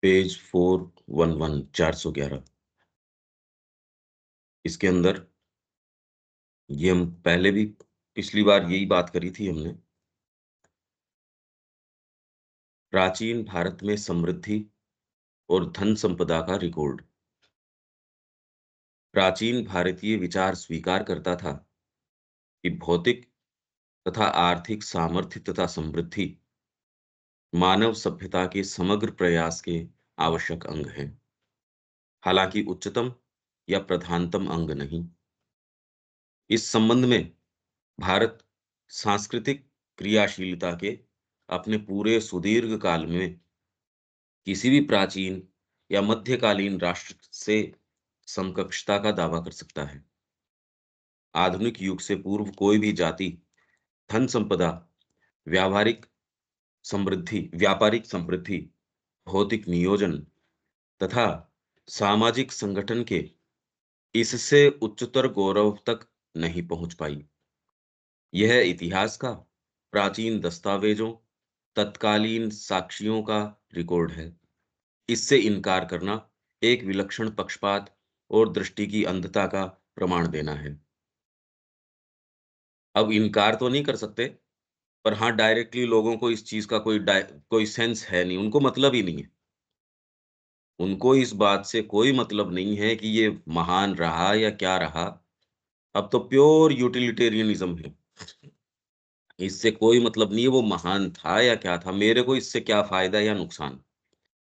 Page 411 411। इसके अंदर ये हम पहले भी पिछली बार यही बात करी थी हमने। प्राचीन भारत में समृद्धि और धन संपदा का रिकॉर्ड। प्राचीन भारतीय विचार स्वीकार करता था कि भौतिक तथा आर्थिक सामर्थ्य तथा समृद्धि मानव सभ्यता के समग्र प्रयास के आवश्यक अंग हैं, हालांकि उच्चतम या प्रधानतम अंग नहीं। इस संबंध में भारत सांस्कृतिक क्रियाशीलता के अपने पूरे सुदीर्घ काल में किसी भी प्राचीन या मध्यकालीन राष्ट्र से समकक्षता का दावा कर सकता है। आधुनिक युग से पूर्व कोई भी जाति धन संपदा, व्यावहारिक व्यापारिक समृद्धि, भौतिक नियोजन तथा सामाजिक संगठन के इससे उच्चतर गौरव तक नहीं पहुंच पाई। यह इतिहास का, प्राचीन दस्तावेजों, तत्कालीन साक्ष्यों का रिकॉर्ड है। इससे इनकार करना एक विलक्षण पक्षपात और दृष्टि की अंधता का प्रमाण देना है। अब इनकार तो नहीं कर सकते, पर हाँ, डायरेक्टली लोगों को इस चीज का कोई सेंस है नहीं, उनको मतलब ही नहीं है। उनको इस बात से कोई मतलब नहीं है कि ये महान रहा या क्या रहा। अब तो प्योर यूटिलिटेरियनिज्म है। इससे कोई मतलब नहीं है वो महान था या क्या था, मेरे को इससे क्या फायदा या नुकसान।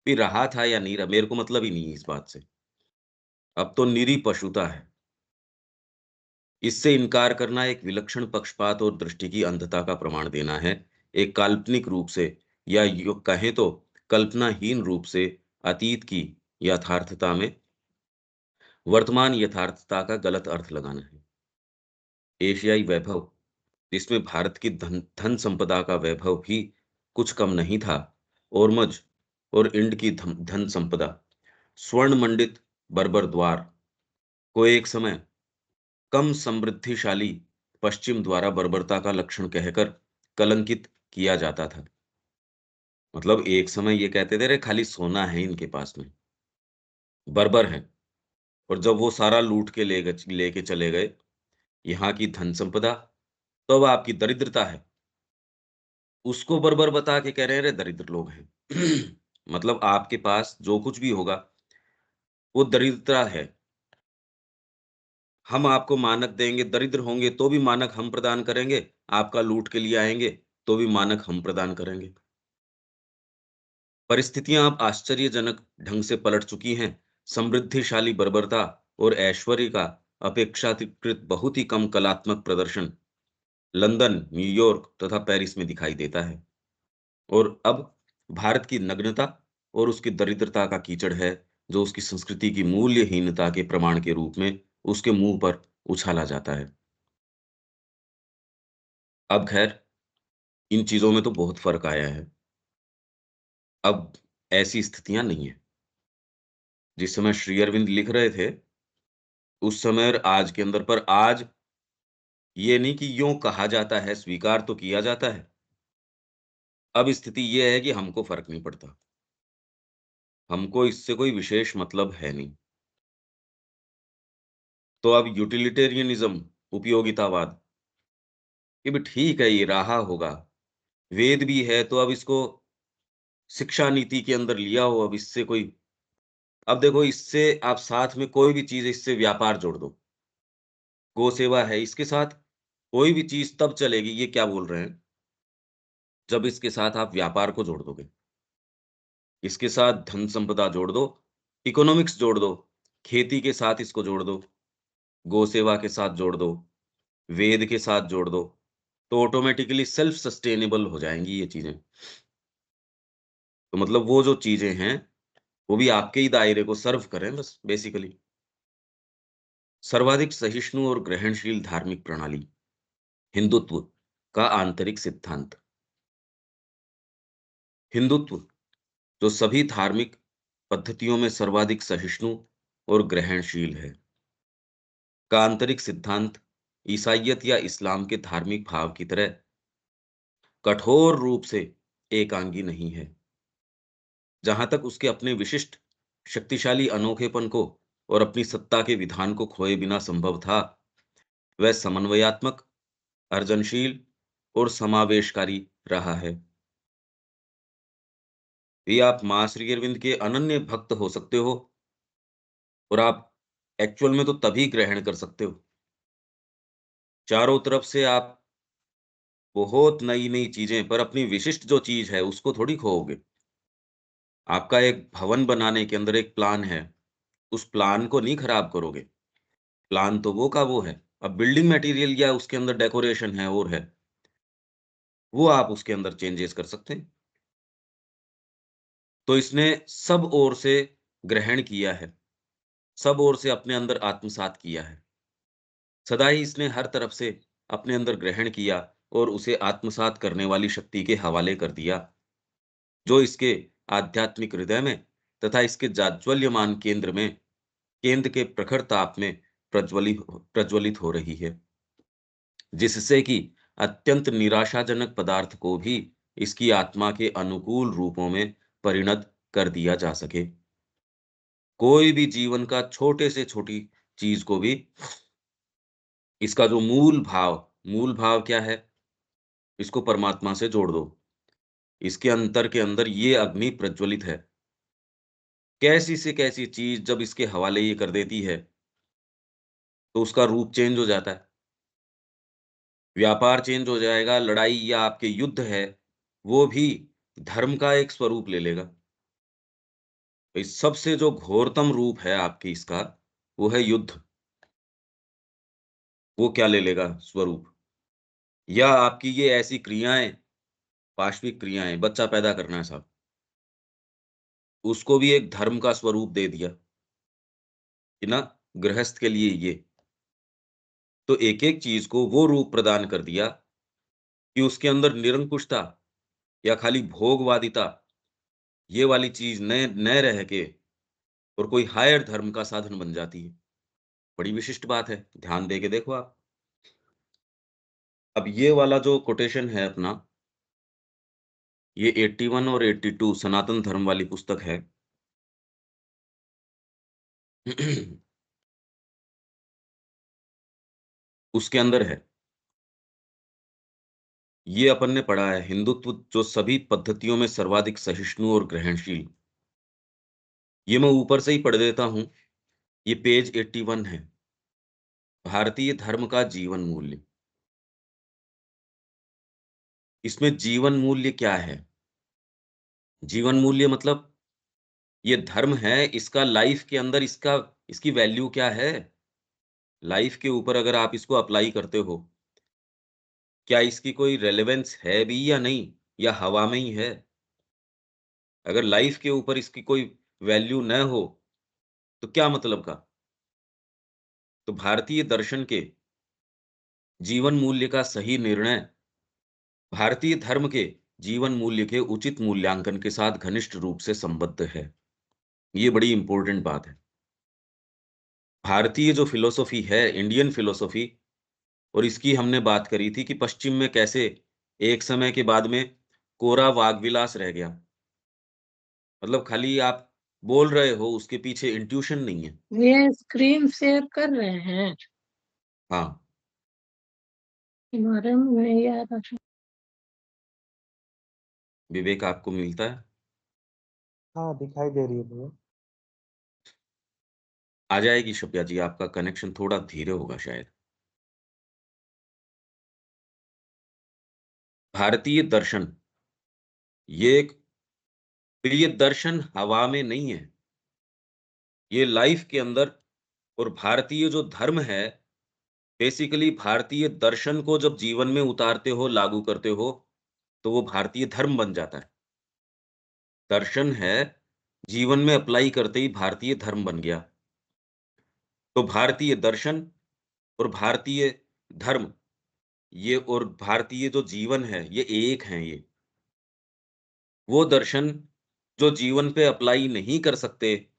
फिर रहा था या नहीं रहा, मेरे को मतलब ही नहीं है इस बात से। अब तो निरी पशुता है। इससे इनकार करना एक विलक्षण पक्षपात और दृष्टि की अंधता का प्रमाण देना है। एक काल्पनिक रूप से, या यो कहें तो कल्पनाहीन रूप से, अतीत की यथार्थता में वर्तमान यथार्थता का गलत अर्थ लगाना है। एशियाई वैभव, जिसमें भारत की धन धन संपदा का वैभव भी कुछ कम नहीं था, ओरमज और इंड की धन संपदा, स्वर्ण मंडित बर्बर द्वार को एक समय कम समृद्धिशाली पश्चिम द्वारा बर्बरता का लक्षण कहकर कलंकित किया जाता था। मतलब एक समय ये कहते थे, अरे खाली सोना है इनके पास में, बर्बर है। और जब वो सारा लूट के लेके चले गए यहाँ की धन संपदा, तो अब आपकी दरिद्रता है, उसको बर्बर बता के कह रहे हैं, अरे दरिद्र लोग हैं। मतलब आपके पास जो कुछ भी होगा वो दरिद्रता है। हम आपको मानक देंगे, दरिद्र होंगे तो भी मानक हम प्रदान करेंगे, आपका लूट के लिए आएंगे तो भी मानक हम प्रदान करेंगे। परिस्थितियां अब आश्चर्यजनक ढंग से पलट चुकी हैं। समृद्धिशाली बर्बरता और ऐश्वर्य का अपेक्षाकृत बहुत ही कम कलात्मक प्रदर्शन लंदन, न्यूयॉर्क तथा पेरिस में दिखाई देता है। और अब भारत की नग्नता और उसकी दरिद्रता का कीचड़ है, जो उसकी संस्कृति की मूल्यहीनता के प्रमाण के रूप में उसके मुंह पर उछाला जाता है। अब खैर, इन चीजों में तो बहुत फर्क आया है। अब ऐसी स्थितियां नहीं है। जिस समय श्री अरविंद लिख रहे थे, उस समय और आज के अंदर, पर आज ये नहीं कि यूं कहा जाता है, स्वीकार तो किया जाता है। अब स्थिति ये है कि हमको फर्क नहीं पड़ता। हमको इससे कोई विशेष मतलब है नहीं। तो अब यूटिलिटेरियनिज्म, उपयोगितावाद, ये भी ठीक है, ये रहा होगा। वेद भी है तो अब इसको शिक्षा नीति के अंदर लिया हो। अब इससे कोई, अब देखो, इससे आप साथ में कोई भी चीज, इससे व्यापार जोड़ दो। गो सेवा है, इसके साथ कोई भी चीज तब चलेगी, ये क्या बोल रहे हैं, जब इसके साथ आप व्यापार को जोड़ दोगे। इसके साथ धन संपदा जोड़ दो, इकोनॉमिक्स जोड़ दो, खेती के साथ इसको जोड़ दो, गो सेवा के साथ जोड़ दो, वेद के साथ जोड़ दो, तो ऑटोमेटिकली सेल्फ सस्टेनेबल हो जाएंगी ये चीजें। तो मतलब वो जो चीजें हैं, वो भी आपके ही दायरे को सर्व करें बस, बेसिकली। सर्वाधिक सहिष्णु और ग्रहणशील धार्मिक प्रणाली, हिंदुत्व का आंतरिक सिद्धांत। हिंदुत्व, जो सभी धार्मिक पद्धतियों में सर्वाधिक सहिष्णु और ग्रहणशील है, का आंतरिक सिद्धांत ईसाइयत या इस्लाम के धार्मिक भाव की तरह कठोर रूप से एकांगी नहीं है। जहाँ तक उसके अपने विशिष्ट, शक्तिशाली अनोखेपन को और अपनी सत्ता के विधान को खोए बिना संभव था, वह समन्वयात्मक, अर्जनशील और समावेशकारी रहा है। भी आप माँ श्री अरविंद के अनन्य भक्त हो सकते हो और आप एक्चुअल में तो तभी ग्रहण कर सकते हो। चारों तरफ से आप बहुत नई-नई चीज़ें पर अपनी विशिष्ट जो चीज़ है उसको थोड़ी खोओगे। आपका एक भवन बनाने के अंदर एक प्लान है, उस प्लान को नहीं खराब करोगे। प्लान तो वो का वो है। अब बिल्डिंग मटेरियल या उसके अंदर डेकोरेशन है और है, वो आप उसके अंदर चेंजेस कर सकते हैं। तो इसने सब ओर से ग्रहण किया है, सब ओर से अपने अंदर आत्मसात किया है। सदा ही इसने हर तरफ से अपने अंदर ग्रहण किया और उसे आत्मसात करने वाली शक्ति के हवाले कर दिया, जो इसके आध्यात्मिक हृदय में तथा इसके जाज्वल्यमान केंद्र में, केंद्र के प्रखर ताप में प्रज्वलित हो रही है, जिससे कि अत्यंत निराशाजनक पदार्थ को भी इसकी आत्मा के अनुकूल रूपों में परिणत कर दिया जा सके। कोई भी जीवन का छोटे से छोटी चीज को भी इसका जो मूल भाव क्या है? इसको परमात्मा से जोड़ दो। इसके अंतर के अंदर ये अग्नि प्रज्वलित है। कैसी से कैसी चीज जब इसके हवाले ये कर देती है, तो उसका रूप चेंज हो जाता है। व्यापार चेंज हो जाएगा, लड़ाई या आपके युद्ध है, वो भी धर्म का एक स्वरूप ले लेगा। इस सबसे जो घोरतम रूप है आपकी इसका, वो है युद्ध। वो क्या ले लेगा स्वरूप? या आपकी ये ऐसी क्रियाएँ, पाशविक क्रियाएँ, बच्चा पैदा करना है साहब, उसको भी एक धर्म का स्वरूप दे दिया कि ना गृहस्थ के लिए ये। तो एक-एक चीज़ को वो रूप प्रदान कर दिया कि उसके अंदर निरंकुशता या खाली भोगवादिता, ये वाली चीज़ न रह के और कोई हायर धर्म का साधन बन जाती है। बड़ी विशिष्ट बात है, ध्यान दे के देखो आप। अब ये वाला जो कोटेशन है अपना, ये 81 और 82 सनातन धर्म वाली पुस्तक है। उसके अंदर है। ये अपन ने पढ़ा है, हिंदुत्व जो सभी पद्धतियों में सर्वाधिक सहिष्णु और ग्रहणशील। ये मैं ऊपर से ही पढ़ देता हूँ, ये पेज 81 है। भारतीय धर्म का जीवन मूल्य। इसमें जीवन मूल्य क्या है? जीवन मूल्य मतलब ये धर्म है, इसका लाइफ के अंदर इसकी वैल्यू क्या है? लाइफ के ऊपर अगर आप इसको अप्लाई करते हो, क्या इसकी कोई रेलेवेंस है भी या नहीं? या हवा में ही है? अगर लाइफ के ऊपर इसकी कोई वैल्यू न हो, तो क्या मतलब का? तो भारतीय दर्शन के जीवन मूल्य का सही निर्णय भारतीय धर्म के जीवन मूल्य के उचित मूल्यांकन के साथ घनिष्ठ रूप से संबद्ध है। ये बड़ी इंपॉर्टेंट बात है। भारतीय जो फिलॉसफी है, इंडियन फिलॉसफी, और इसकी हमने बात करी थी कि पश्चिम में कैसे एक समय के बाद में कोरा वाग्विलास रह गया। मतलब खाली आप बोल रहे हो, उसके पीछे इंट्यूशन नहीं है। ये स्क्रीन शेयर कर रहे हैं। हाँ, हमारे में यार विवेक आपको मिलता है? हाँ, दिखाई दे रही है भैया। आ जाएगी शब्या जी, आपका कनेक्शन थोड़ा धीरे होगा शायद। भारतीय दर्शन, ये एक प्रिय दर्शन हवा में नहीं है। ये लाइफ के अंदर, और भारतीय जो धर्म है, बेसिकली भारतीय दर्शन को जब जीवन में उतारते हो, लागू करते हो, तो वो भारतीय धर्म बन जाता है। दर्शन है, जीवन में अप्लाई करते ही भारतीय धर्म बन गया। तो भारतीय दर्शन और भारतीय धर्म, ये और भारतीय जो जीवन है, ये एक हैं ये। वो दर्शन जो जीवन पे अप्लाई नहीं कर सकते,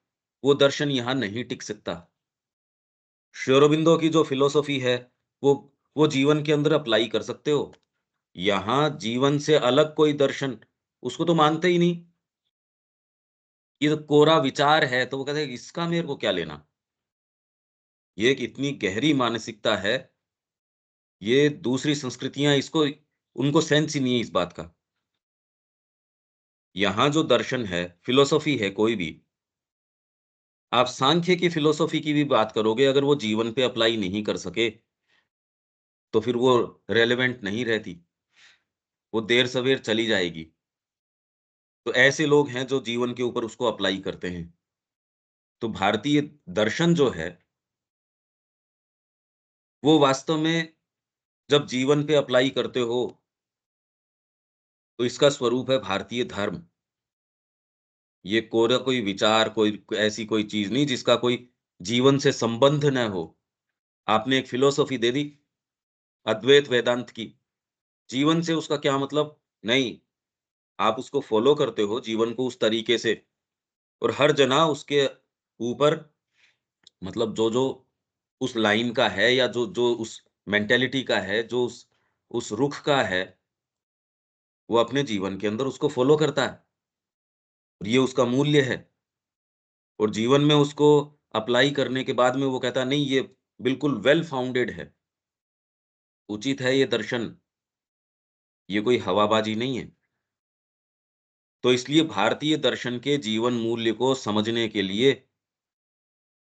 वो दर्शन यहाँ नहीं टिक सकता। श्री अरबिंदो की जो फिलॉसफी है, वो वो जीवन के अंदर अप्लाई कर सकते हो। यहाँ जीवन से अलग कोई दर्शन, उसको तो मानते ही नहीं। ये तो कोरा विचार है, तो वो कहते हैं इसका मेरे को क्या लेना? ये एक इतनी गहरी मानसिकता है, ये दूसरी संस्कृतियाँ इसको उनको सेंस ही नहीं है इस बात का। यहाँ जो दर्शन है, फिलॉसफी है कोई भी, आप सांख्य की फिलॉसफी की भी बात करोगे, अगर वो जीवन पे अप्लाई नहीं कर सके, तो फिर वो रेलेवेंट नहीं रहती, वो देर-सवेर चली जाएगी। तो ऐसे लोग हैं जो जीवन के ऊपर उसको अप्लाई करते हैं। तो भारतीय दर्शन जो है, वो वास्तव में जब जीवन पे अप्लाई करते हो, तो इसका स्वरूप है भारतीय धर्म। ये कोरा कोई विचार, कोई ऐसी कोई चीज़ नहीं जिसका कोई जीवन से संबंध न हो। आपने एक फिलॉसफी दे दी, अद्वैत वेदांत की, जीवन से उसका क्या मतलब? नहीं, आप उसको फ़ॉलो करते हो जीवन को उस तरीके से और हर जना उसके ऊपर मतलब जो-जो उस लाइन का है या जो-जो उस मेंटालिटी का है, जो उस रुख का है, वो अपने जीवन के अंदर उसको फ़ॉलो करता है और ये उसका मूल्य है और जीवन में उसको अप्लाई करने के बाद में वो कहता है, नहीं ये बिल्कुल वेल फाउंडेड है, उचित है ये दर्शन, ये कोई हवाबाजी नहीं है। तो इसलिए भारतीय दर्शन के जीवन मूल्य को समझने के लिए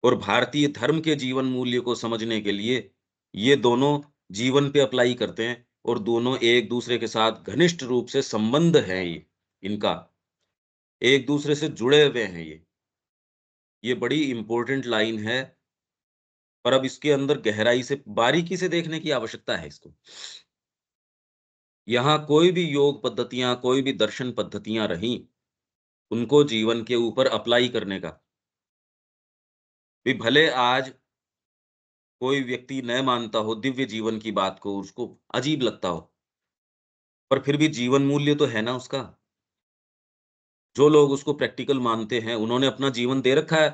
और भारतीय धर्म के जीवन मूल्य को समझने के लिए, ये दोनों जीवन पे अप्लाई करते हैं और दोनों एक-दूसरे के साथ घनिष्ठ रूप से संबंध है ये, इनका। एक-दूसरे से जुड़े हुए हैं ये। ये बड़ी इम्पोर्टेंट लाइन है, पर अब इसके अंदर गहराई से, बारीकी से देखने की आवश्यकता है इसको। यहाँ कोई भी योग पद्धतियाँ, कोई भी दर्शन पद्धतियाँ रहीं, उनको जीवन के ऊपर अप्लाई करने का। भी भले आज कोई व्यक्ति न मानता हो दिव्य जीवन की बात को, उसको अजीब लगता हो, पर फिर भी जीवन मूल्य तो है ना उसका। जो लोग उसको प्रैक्टिकल मानते हैं, उन्होंने अपना जीवन दे रखा है।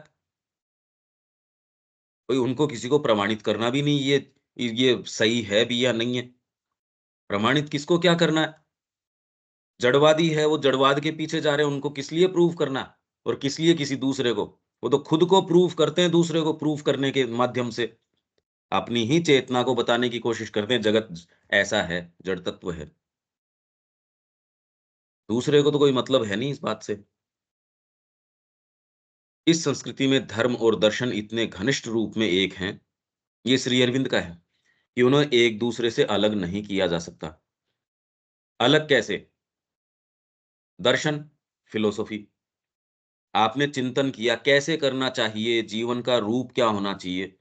कोई उनको किसी को प्रमाणित करना भी नहीं ये सही है भी या नहीं है। प्रमाणित किसको क्या करना है? जड़वादी है, वो जड़वाद के पीछे जा रहे हैं, उनको किस लिए प्रूव करना है और किस लिए किसी दूसरे को? वो तो खुद को प्रूव करते हैं, दूसरे को प्रूव करने के माध्यम से। अपनी ही चेतना को बताने की कोशिश करते हैं, जगत ऐसा है, जड़ तत्व है। दूसरे को तो कोई मतलब है नहीं इस बात से। इस संस्कृति में धर्म और दर्शन इतने घनिष्ठ रूप में एक हैं, ये श्री अरविंद का है, कि उन्हें एक-दूसरे से अलग नहीं किया जा सकता। अलग कैसे? दर्शन, फिलॉसफी। आपने चिंतन किया, कैसे करना चाहिए, जीवन का रूप क्या होना चाहिए,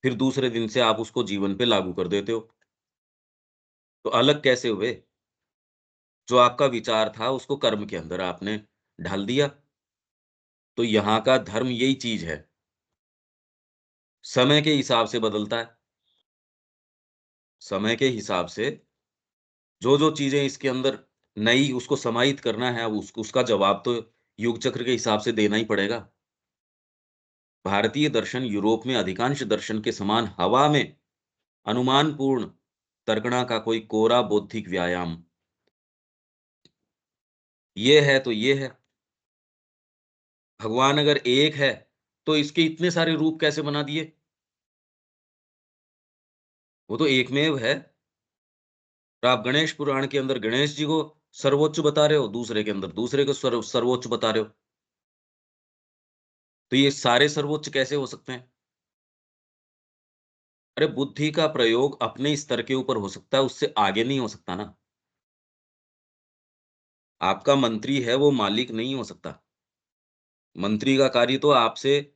फिर दूसरे दिन से आप उसको जीवन पे लागू कर देते हो। तो अलग कैसे हुए? जो आपका विचार था, उसको कर्म के अंदर आपने ढाल दिया। तो यहाँ का धर्म यही चीज़ है, समय के हिसाब से बदलता है। समय के हिसाब से जो-जो चीज़ें इसके अंदर नई उसको समाहित करना है, उसका जवाब तो युग चक्र के हिसाब से देना ही पड़ेगा। भारतीय दर्शन यूरोप में अधिकांश दर्शन के समान हवा में अनुमानपूर्ण तर्कणा का कोई कोरा बौद्धिक व्यायाम। ये है तो ये है। भगवान अगर एक है, तो इसके इतने सारे रूप कैसे बना दिए? वो तो एकमेव है। और आप गणेश पुराण के अंदर गणेश जी को सर्वोच्च बता रहे हो, दूसरे के अंदर दूसरे को सर्वोच्च बता रहे हो। तो ये सारे सर्वोच्च कैसे हो सकते हैं? अरे बुद्धि का प्रयोग अपने स्तर के ऊपर हो सकता है, उससे आगे नहीं हो सकता ना। आपका मंत्री है, वो मालिक नहीं हो सकता। मंत्री का कार्य तो आपसे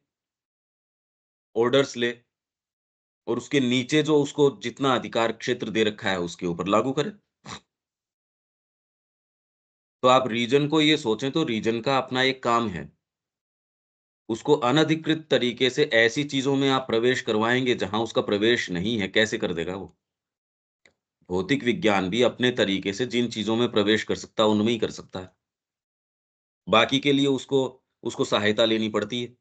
ऑर्डर्स ले और उसके नीचे जो उसको जितना अधिकार क्षेत्र दे रखा है, उसके ऊपर लागू करे। तो आप रीजन को ये सोचें तो रीजन का अपना एक काम है। उसको अनधिकृत तरीके से ऐसी चीज़ों में आप प्रवेश करवाएँगे जहाँ उसका प्रवेश नहीं है, कैसे कर देगा वो? भौतिक विज्ञान भी अपने तरीके से जिन चीज़ों में प्रवेश कर सकता है, उनमें ही कर सकता है। बाकी के लिए उसको उसको सहायता लेनी पड़ती है।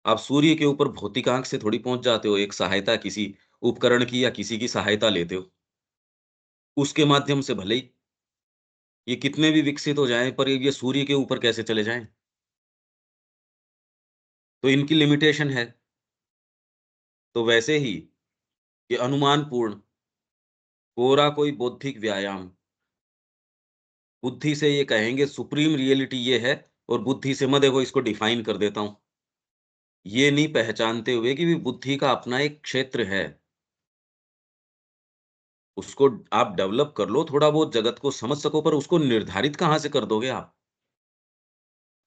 आप सूर्य के ऊपर भौतिक आँख से थोड़ी पहुँच जाते हो, एक सहायता किसी उपकरण की या किसी की सहायता लेते हो। उसके माध्यम से भले ही ये कितने भी विकसित हो जाएँ, पर ये सूर्य के ऊपर कैसे चले जाएँ? तो इनकी लिमिटेशन है। तो वैसे ही ये अनुमानपूर्ण, कोरा कोई बौद्धिक व्यायाम, बुद्धि से ये कहेंगे सुप्रीम रियलिटी ये है, और बुद्धि से मैं देखो इसको डिफाइन कर देता हूँ। ये नहीं पहचानते हुए कि भी बुद्धि का अपना एक क्षेत्र है। उसको आप डेवलप कर लो, थोड़ा बहुत जगत को समझ सको, पर उसको निर्धारित कहाँ से कर दोगे आप?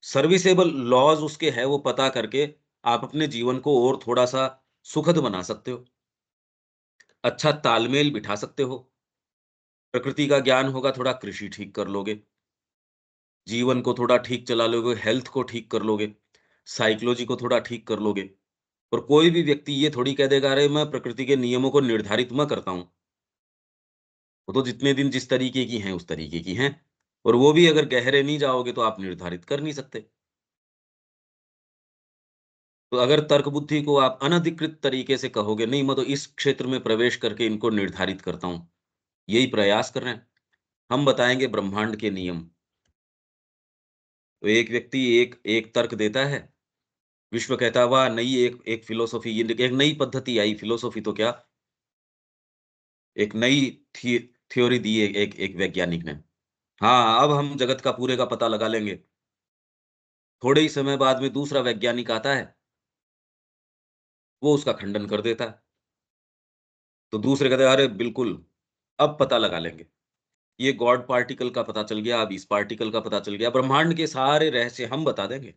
सर्विसेबल लॉज़ उसके है, वो पता करके आप अपने जीवन को और थोड़ा-सा सुखद बना सकते हो। अच्छा तालमेल बिठा सकते हो। प्रकृति का ज्ञान होगा, थोड़ा कृषि ठीक कर लोगे। जीवन को थोड़ा ठीक चला लोगे, हेल्थ को ठीक कर लोगे, साइकोलॉजी को थोड़ा ठीक कर लोगे। और कोई भी व्यक्ति ये थोड़ी कह देगा, अरे मैं प्रकृति के नियमों को निर्धारित मैं करता हूँ। वो तो जितने दिन जिस तरीके की हैं, उस तरीके की हैं। और वो भी अगर गहरे नहीं जाओगे तो आप निर्धारित कर नहीं सकते। तो अगर तर्क बुद्धि को आप अनधिकृत तरीके से कहोगे, नहीं मैं तो इस क्षेत्र में प्रवेश करके इनको निर्धारित करता हूँ, यही प्रयास कर रहे हैं। हम बताएँगे ब्रह्मांड के नियम। तो एक व्यक्ति एक एक तर्क देता है, विश्व कहता है वाह! नई एक एक फिलॉसफी, ये एक नई पद्धति आई, फिलॉसफी तो क्या, एक नई थी थ्योरी दी है एक एक वैज्ञानिक ने। हाँ, अब हम जगत का पूरे का पता लगा लेंगे। थोड़े ही समय बाद में दूसरा वैज्ञानिक आता है, वो उसका खंडन कर देता है। तो दूसरे कहते हैं, अरे बिल्कुल, अब पता लगा लेंगे। ये गॉड पार्टिकल का पता चल गया, अब इस पार्टिकल का पता चल गया, ब्रह्मांड के सारे रहस्य हम बता देंगे,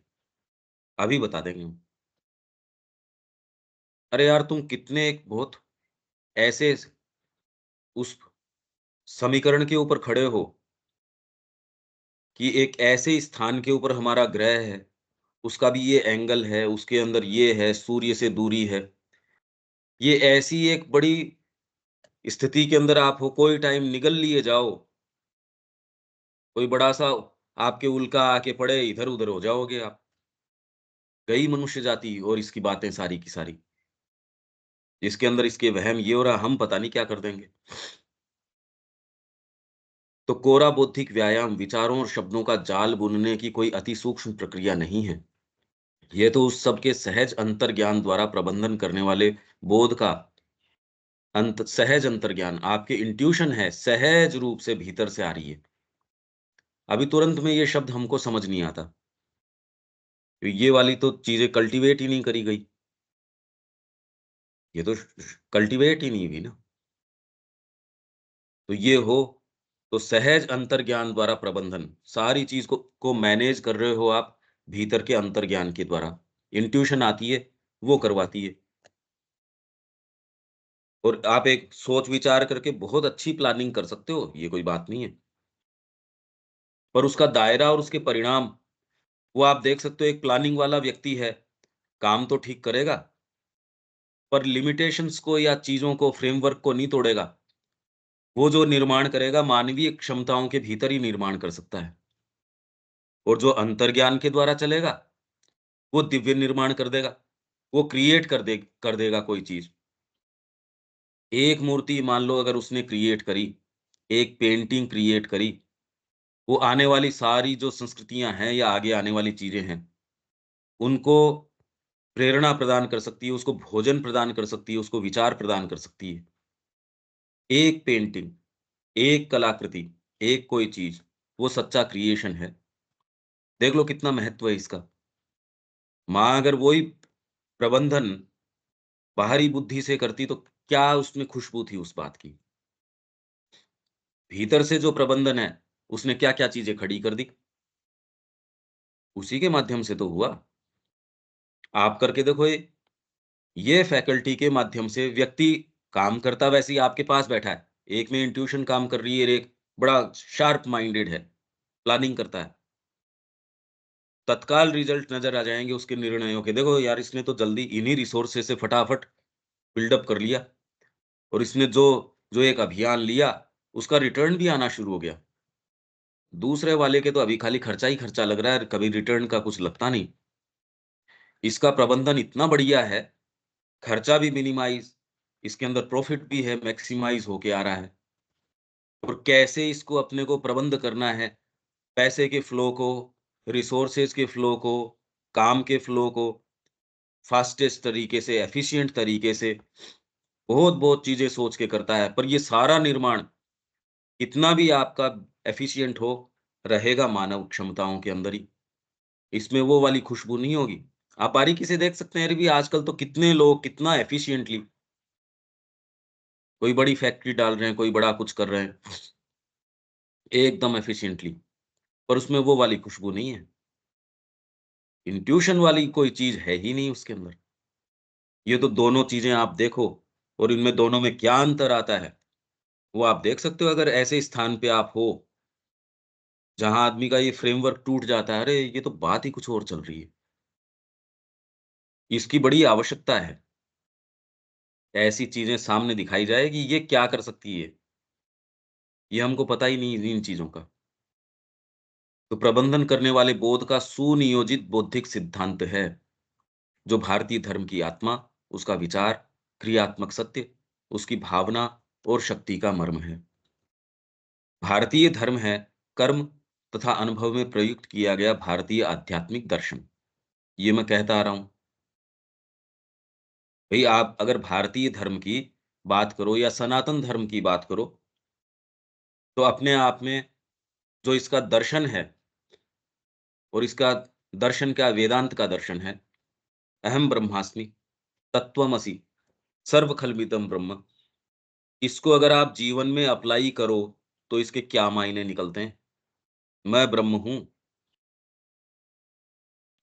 अभी बता देंगे हम। अरे यार, तुम कितने एक बहुत ऐसे उस समीकरण के ऊपर खड़े हो कि एक ऐसे स्थान के ऊपर हमारा ग्रह है, उसका भी ये एंगल है, उसके अंदर ये है, सूर्य से दूरी है। ये ऐसी एक बड़ी स्थिति के अंदर आप हो, कोई टाइम निगल लिए जाओ, कोई बड़ा-सा आपके उल्का आके पड़े, इधर-उधर हो जाओगे आप। गई मनुष्य जाति और इसकी बातें सारी की सारी। जिसके अंदर इसके वहम ये हो रहा, हम पता नहीं क्या कर देंगे। तो कोरा बौद्धिक व्यायाम विचारों और शब्दों का जाल बुनने की कोई अति सूक्ष्म प्रक्रिया नहीं है। ये तो उस सब के सहज अंतर्ज्ञान द्वारा प्रबंधन करने वाले बोध का सहज अंतर्ज्ञान, आपके इंट्यूशन है, सहज रूप से भीतर से आ रही है। अभी तुरंत में ये शब्द हमको समझ नहीं आता। ये वाली तो चीज़ें कल्टीवेट ही नहीं करी गई। ये तो कल्टीवेट ही नहीं हुई ना। तो ये हो, तो सहज अंतर्ज्ञान द्वारा प्रबंधन, सारी चीज़ को मैनेज कर रहे हो आप भीतर के अंतर्ज्ञान के द्वारा। इंट्यूशन आती है, वो करवाती है। और आप एक सोच विचार करके बहुत अच्छी प्लानिंग कर सकते हो, ये कोई बात नहीं है। पर उसका दायरा और उसके परिणाम, वो आप देख सकते हो, एक प्लानिंग वाला व्यक्ति है, काम तो ठीक करेगा, पर लिमिटेशंस को या चीज़ों को, फ्रेमवर्क को नहीं तोड़ेगा। वो जो निर्माण करेगा, मानवीय क्षमताओं के भीतर ही निर्माण कर सकता है। और जो अंतर्ज्ञान के द्वारा चलेगा, वो दिव्य निर्माण कर देगा। वो क्रिएट कर देगा कोई चीज़। एक मूर्ति मान लो अगर उसने क्रिएट करी, एक पेंटिंग क्रिएट करी, वो आने वाली सारी जो संस्कृतियाँ हैं या आगे आने वाली चीज़ें हैं, उनको प्रेरणा प्रदान कर सकती है, उसको भोजन प्रदान कर सकती है, उसको विचार प्रदान कर सकती है। एक पेंटिंग, एक कलाकृति, एक कोई चीज़, वो सच्चा क्रिएशन है। देख लो कितना महत्व है इसका। माँ अगर वही प्रबंधन बाहरी बुद्धि से करती तो क्या उसमें खुशबू थी उस बात की। भीतर से जो प्रबंधन है, उसने क्या-क्या चीज़ें खड़ी कर दी, उसी के माध्यम से तो हुआ। आप करके देखो ये फैकल्टी के माध्यम से व्यक्ति काम करता वैसे ही आपके पास बैठा है। एक में इंट्यूशन काम कर रही है, एक बड़ा शार्प माइंडेड है, प्लानिंग करता है। तत्काल रिज़ल्ट नज़र आ जाएँगे उसके निर्णयों के। देखो यार, इसने तो जल्दी इन्हीं रिसोर्सेज़ से फटाफट बिल्डअप कर लिया, और इसने जो जो एक अभियान लिया, उसका रिटर्न भी आना शुरू हो गया। दूसरे वाले के तो अभी खाली खर्चा ही खर्चा लग रहा है, कभी रिटर्न का कुछ लगता नहीं। इसका प्रबंधन इतना बढ़िया है, खर्चा भी मिनिमाइज़, इसके अंदर प्रॉफ़िट भी है, मैक्सिमाइज़ होके आ रहा है। और कैसे इसको अपने को प्रबंध करना है, पैसे के फ्लो को, रिसोर्सेज़ के फ्लो को, काम के फ्लो को फास्टेस्ट तरीके से, एफिशिएंट तरीके से, बहुत-बहुत चीज़ें सोच के करता है। पर ये सारा निर्माण कितना भी आपका एफिशिएंट हो, रहेगा मानव क्षमताओं के अंदर ही। इसमें वो वाली खुशबू नहीं होगी। आप बारीकी से देख सकते हैं, अरे भी आजकल तो कितने लोग कितना एफिशिएंटली कोई बड़ी फैक्ट्री डाल रहे हैं, कोई बड़ा कुछ कर रहे हैं, एकदम एफिशिएंटली, पर उसमें वो वाली खुशबू नहीं है। इंट्यूशन वाली कोई चीज़ है ही नहीं उसके अंदर। ये तो दोनों चीज़ें आप देखो और इनमें दोनों में क्या अंतर आता है, वो आप देख सकते हो अगर ऐसे स्थान पे आप हो, जहाँ आदमी का ये फ्रेमवर्क टूट जाता है, अरे! ये तो बात ही कुछ और चल रही है। इसकी बड़ी आवश्यकता है। ऐसी चीज़ें सामने दिखाई जाए कि ये क्या कर सकती है, ये हमको पता ही नहीं इन चीज़ों का। तो प्रबंधन करने वाले बोध का सुनियोजित बौद्धिक सिद्धांत है, जो भारतीय धर्म की आत्मा, उसका विचार, क्रियात्मक सत्य, उसकी भावना और शक्ति का मर्म है। भारतीय धर्म है कर्म तथा अनुभव में प्रयुक्त किया गया भारतीय आध्यात्मिक दर्शन। ये मैं कहता आ रहा हूँ। भई आप अगर भारतीय धर्म की बात करो या सनातन धर्म की बात करो, तो अपने आप में जो इसका दर्शन है और इसका दर्शन क्या वेदांत का दर्शन है, अहम ब्रह्मास्मि, तत्त्वमसि, सर्वखल्विदं ब्रह्म। इसको अगर आप जीवन में अप्लाई करो, तो इसके क्या मायने निकलते हैं? मैं ब्रह्म हूँ,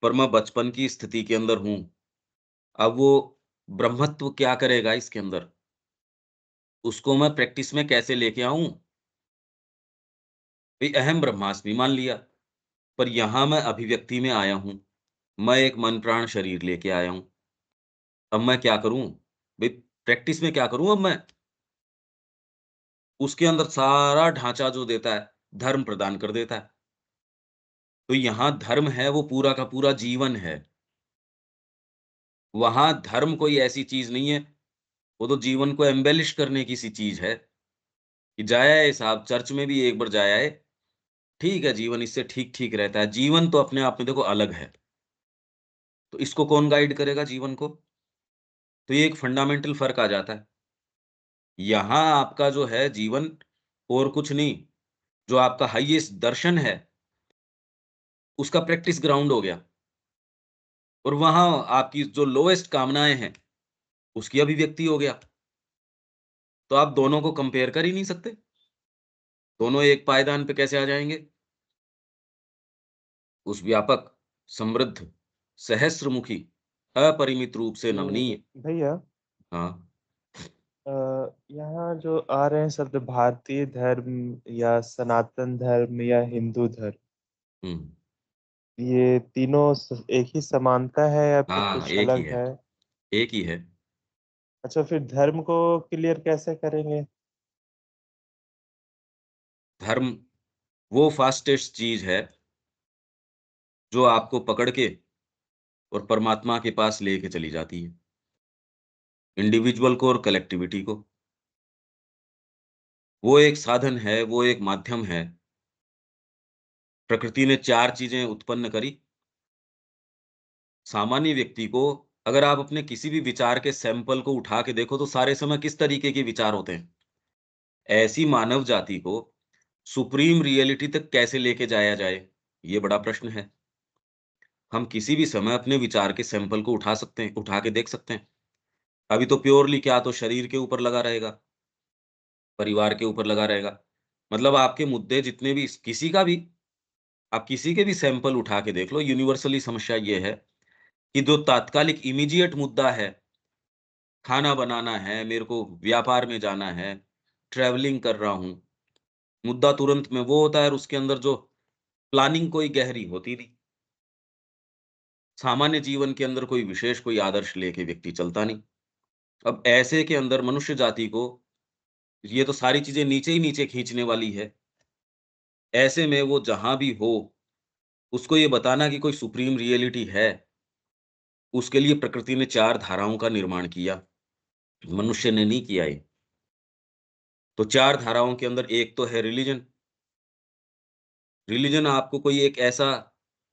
पर मैं बचपन की स्थिति के अंदर हूँ। अब वो ब्रह्मत्व क्या करेगा इसके अंदर? उसको मैं प्रैक्टिस में कैसे लेके आऊँ? भई अहम ब्रह्मास्मि मान लिया, पर यहाँ मैं अभिव्यक्ति में आया हूँ। मैं एक मन, प्राण, शरीर लेके आया हूँ। अब मैं क्या करूँ? भई प्रैक्टिस में क्या करूँ अब मैं? उसके अंदर सारा ढाँचा जो देता है, धर्म प्रदान कर देता है। तो यहाँ धर्म है वो पूरा का पूरा जीवन है। वहाँ धर्म कोई ऐसी चीज़ नहीं है, वो तो जीवन को एम्बेलिश करने की सी चीज़ है, कि जाया है साहब चर्च में भी एक बार जाया है, ठीक है जीवन इससे ठीक-ठीक रहता है। जीवन तो अपने आप में देखो अलग है। तो इसको कौन गाइड करेगा जीवन को? तो ये एक फंडामेंटल फ़र्क आ जाता है। यहाँ आपका जो है जीवन और कुछ नहीं, जो आपका हाईएस्ट दर्शन है, उसका प्रैक्टिस ग्राउंड हो गया और वहाँ आपकी जो लोएस्ट कामनाएँ हैं, उसकी अभिव्यक्ति हो गया। तो आप दोनों को कंपेयर कर ही नहीं सकते। दोनों एक पायदान पे कैसे आ जाएँगे? उस व्यापक, समृद्ध, सहस्त्रमुखी, अपरिमित रूप से नमनीय भैया हाँ, अ, यहाँ जो आ रहे हैं शब्द भारतीय धर्म या सनातन धर्म या हिंदू धर्म, हुँ। ये तीनों एक ही समानता है या फिर हाँ, कुछ एक ही अलग है, है? एक ही है। अच्छा, फिर धर्म को क्लियर कैसे करेंगे? धर्म वो फास्टेस्ट चीज़ है, जो आपको पकड़ के और परमात्मा के पास लेके चली जाती है। इंडिविजुअल को और कलेक्टिविटी को। वो एक साधन है, वो एक माध्यम है। प्रकृति ने 4 चीज़ें उत्पन्न करी। सामान्य व्यक्ति को अगर आप अपने किसी भी विचार के सैंपल को उठा के देखो, तो सारे समय किस तरीके के विचार होते हैं? ऐसी मानव जाति को सुप्रीम रियलिटी तक कैसे लेके जाया जाए? ये बड़ा प्रश्न है। हम किसी भी समय अपने विचार के सैंपल को उठा सकते हैं, उठा के देख सकते हैं। अभी तो प्योरली क्या तो शरीर के ऊपर लगा रहेगा, परिवार के ऊपर लगा रहेगा। मतलब आपके मुद्दे जितने भी किसी का भी आप किसी के भी सैंपल उठा के देख लो, यूनिवर्सली समस्या ये है कि जो तात्कालिक इमीडिएट मुद्दा है, खाना बनाना है, मेरे को व्यापार में जाना है, ट्रैवलिंग कर रहा हूँ, मुद्दा तुरंत में वो होता है और उसके अंदर जो प्लानिंग कोई गहरी होती नहीं। सामान्य जीवन के अंदर कोई विशेष कोई आदर्श लेके व्यक्ति चलता नहीं। अब ऐसे के अंदर मनुष्य जाति को ये तो सारी चीज़ें नीचे ही नीचे खींचने वाली है। ऐसे में वो जहाँ भी हो, उसको ये बताना कि कोई सुप्रीम रियलिटी है, उसके लिए प्रकृति ने 4 धाराओं का निर्माण किया। मनुष्य ने नहीं किया ये। तो 4 धाराओं के अंदर एक तो है रिलिजन। रिलिजन आपको कोई एक ऐसा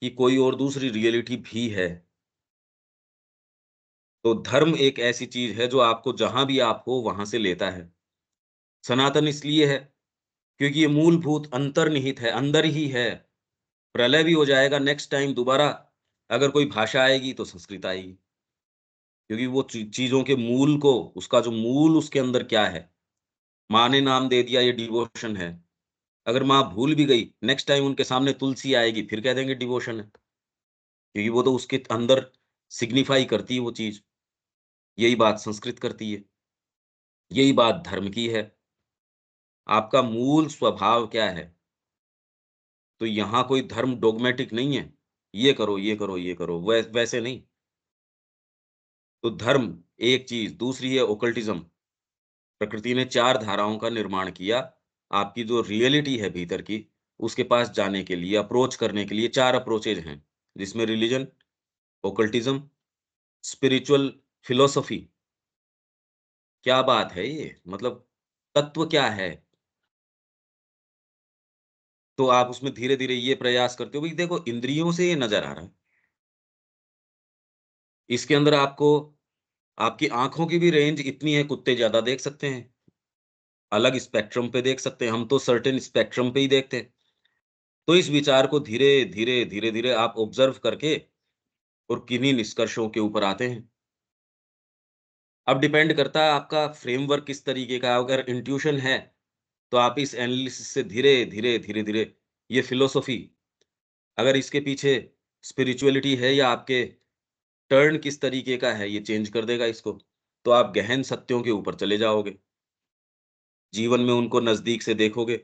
कि कोई और दूसरी रियलिटी भी है। तो धर्म एक ऐसी चीज़ है जो आपको जहाँ भी आप हो वहाँ से लेता है। सनातन इसलिए है क्योंकि ये मूलभूत अंतर्निहित है, अंदर ही है। प्रलय भी हो जाएगा नेक्स्ट टाइम दोबारा अगर कोई भाषा आएगी तो संस्कृत आएगी। क्योंकि वो चीज़ों के मूल को उसका जो मूल उसके अंदर क्या है? माँ ने नाम दे दिया ये डिवोशन है। अगर माँ भूल भी गई, नेक्स्ट टाइम उनके सामने तुलसी आएगी, फिर कह देंगे डिवोशन है। क्योंकि वो तो उसके अंदर सिग्निफ़ाई करती है वो चीज़। यही बात संस्कृत करती है। यही बात धर्म की है। आपका मूल स्वभाव क्या है? तो यहाँ कोई धर्म डॉगमैटिक नहीं है। ये करो, ये करो, ये करो, वैसे नहीं। तो धर्म एक चीज़, दूसरी है ओकल्टिज़्म। प्रकृति ने 4 धाराओं का निर्माण किया। आपकी जो रियलिटी है भीतर की, उसके पास जाने के लिए, अप्रोच करने के लिए 4 अप्रोचेज़ हैं, जिसमें रिलिजन, ओकल्टिज़्म, स्पिरिचुअल फिलॉसफी। क्या बात है ये! मतलब तत्व क्या है? तो आप उसमें धीरे-धीरे ये प्रयास करते हो भई देखो इंद्रियों से ये नज़र आ रहा है। इसके अंदर आपको आपकी आँखों की भी रेंज इतनी है, कुत्ते ज़्यादा देख सकते हैं, अलग स्पेक्ट्रम पे देख सकते हैं, हम तो सर्टेन स्पेक्ट्रम पे ही देखते हैं। तो इस विचार को धीरे-धीरे, धीरे-धीरे आप ऑब्ज़र्व करके और किन्हीं निष्कर्षों के ऊपर आते हैं। अब डिपेंड करता है आपका फ्रेमवर्क किस तरीके का है, अगर इंट्यूशन है, तो आप इस एनालिसिस से धीरे-धीरे, धीरे-धीरे ये फ़िलॉसफ़ी अगर इसके पीछे स्पिरिचुअलिटी है या आपके टर्न किस तरीके का है, ये चेंज कर देगा इसको। तो आप गहन सत्यों के ऊपर चले जाओगे। जीवन में उनको नज़दीक से देखोगे।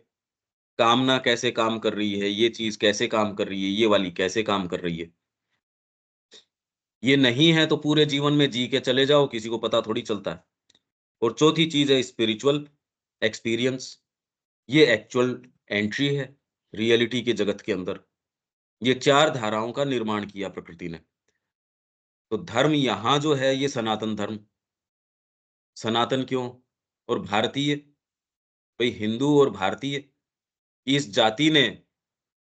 कामना कैसे काम कर रही है, ये चीज़ कैसे काम कर रही है, ये वाली कैसे काम कर रही है। ये नहीं है तो पूरे जीवन में जी के चले जाओ, किसी को पता थोड़ी चलता है। और चौथी चीज़ है स्पिरिचुअल एक्सपीरियंस। ये एक्चुअल एंट्री है रियलिटी के जगत के अंदर। ये 4 धाराओं का निर्माण किया प्रकृति ने। तो धर्म यहाँ जो है ये सनातन धर्म। सनातन क्यों? और भारतीय, भई हिंदू और भारतीय, इस जाति ने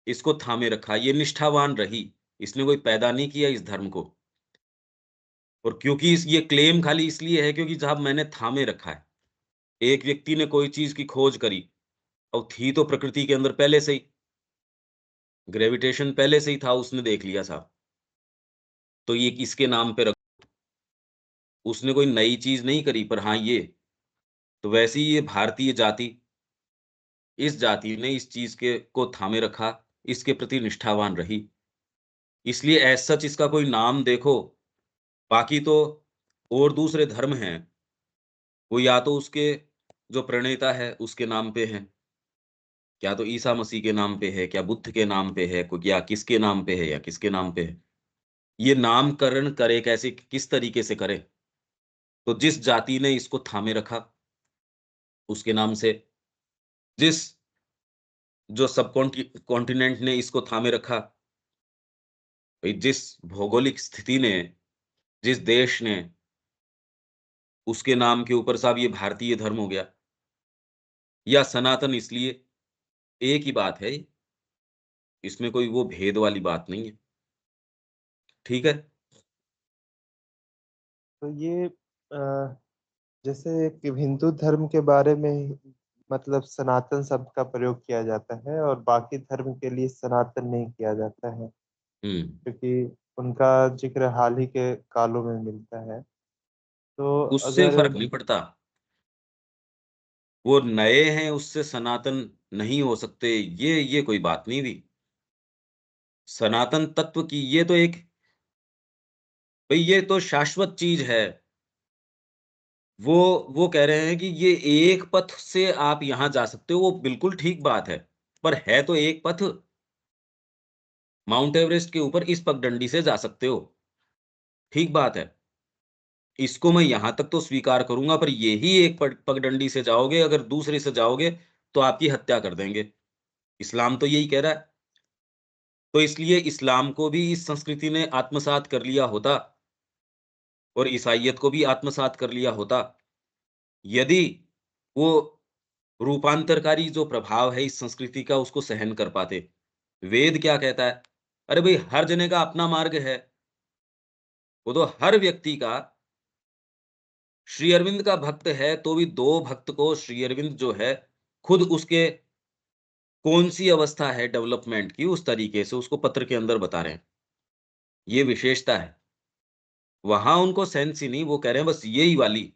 इसको थामे रखा, ये निष्ठावान रही। इसने कोई पैदा नहीं किया इस धर्म को। और क्योंकि इस ये क्लेम खाली इसलिए है क्योंकि साहब मैंने थामे रखा है। एक व्यक्ति ने कोई चीज़ की खोज करी, अब थी तो प्रकृति के अंदर पहले से ही, ग्रेविटेशन पहले से ही था, उसने देख लिया साहब, तो ये किसके नाम पे रख उसने कोई नई चीज़ नहीं करी पर हाँ ये, तो वैसे ही ये भारतीय जाति, इस जाति ने इस चीज़ के को थामे रखा, इसके प्रति निष्ठावान रही। इसलिए एज़ सच इसका कोई नाम देखो, बाकी तो और दूसरे धर्म हैं, वो या तो उसके जो प्रणेता है उसके नाम पे हैं, क्या तो ईसा मसीह के नाम पे है, क्या बुद्ध के नाम पे है, को या किसके नाम पे है या किसके नाम पे है। ये नामकरण करे कैसे, किस तरीके से करे? तो जिस जाति ने इसको थामे रखा, उसके नाम से, जिस जो कॉन्टिनेंट ने इसको थामे रखा, भई जिस भौगोलिक स्थिति ने, जिस देश ने, उसके नाम के ऊपर साहब ये भारतीय धर्म हो गया या सनातन इसलिए, एक ही बात है ये, इसमें कोई वो भेद वाली बात नहीं है। ठीक है? तो ये जैसे कि हिंदू धर्म के बारे में मतलब सनातन शब्द का प्रयोग किया जाता है और बाकी धर्म के लिए सनातन नहीं किया जाता है, हुँ। क्योंकि उनका ज़िक्र हाल ही के कालों में मिलता है। तो उससे अगर फ़र्क नहीं पड़ता। वो नए हैं उससे सनातन नहीं हो सकते, ये कोई बात नहीं हुई। सनातन तत्व की ये तो एक भई ये तो शाश्वत चीज़ है। वो वो कह रहे हैं कि ये एक पथ से आप यहाँ जा सकते हो, वो बिल्कुल ठीक बात है। पर है तो एक पथ, माउंट एवरेस्ट के ऊपर इस पगडंडी से जा सकते हो, ठीक बात है। इसको मैं यहाँ तक तो स्वीकार करूँगा पर यही एक पगडंडी से जाओगे, अगर दूसरे से जाओगे तो आपकी हत्या कर देंगे। इस्लाम तो यही कह रहा है। तो इसलिए इस्लाम को भी इस संस्कृति ने आत्मसात कर लिया होता और ईसाइयत को भी आत्मसात कर लिया होता, यदि वो रूपांतरकारी जो प्रभाव है इस संस्कृति का उसको सहन कर पाते। वेद क्या कहता है? अरे भई हर जने का अपना मार्ग है। वो तो हर व्यक्ति का श्री अरविंद का भक्त है तो भी 2 भक्त को श्री अरविंद जो है खुद उसके कौन-सी अवस्था है डेवलपमेंट की उस तरीके से उसको पत्र के अंदर बता रहे हैं। ये विशेषता है। वहाँ उनको सेंस ही नहीं, वो कह रहे हैं बस यही वाली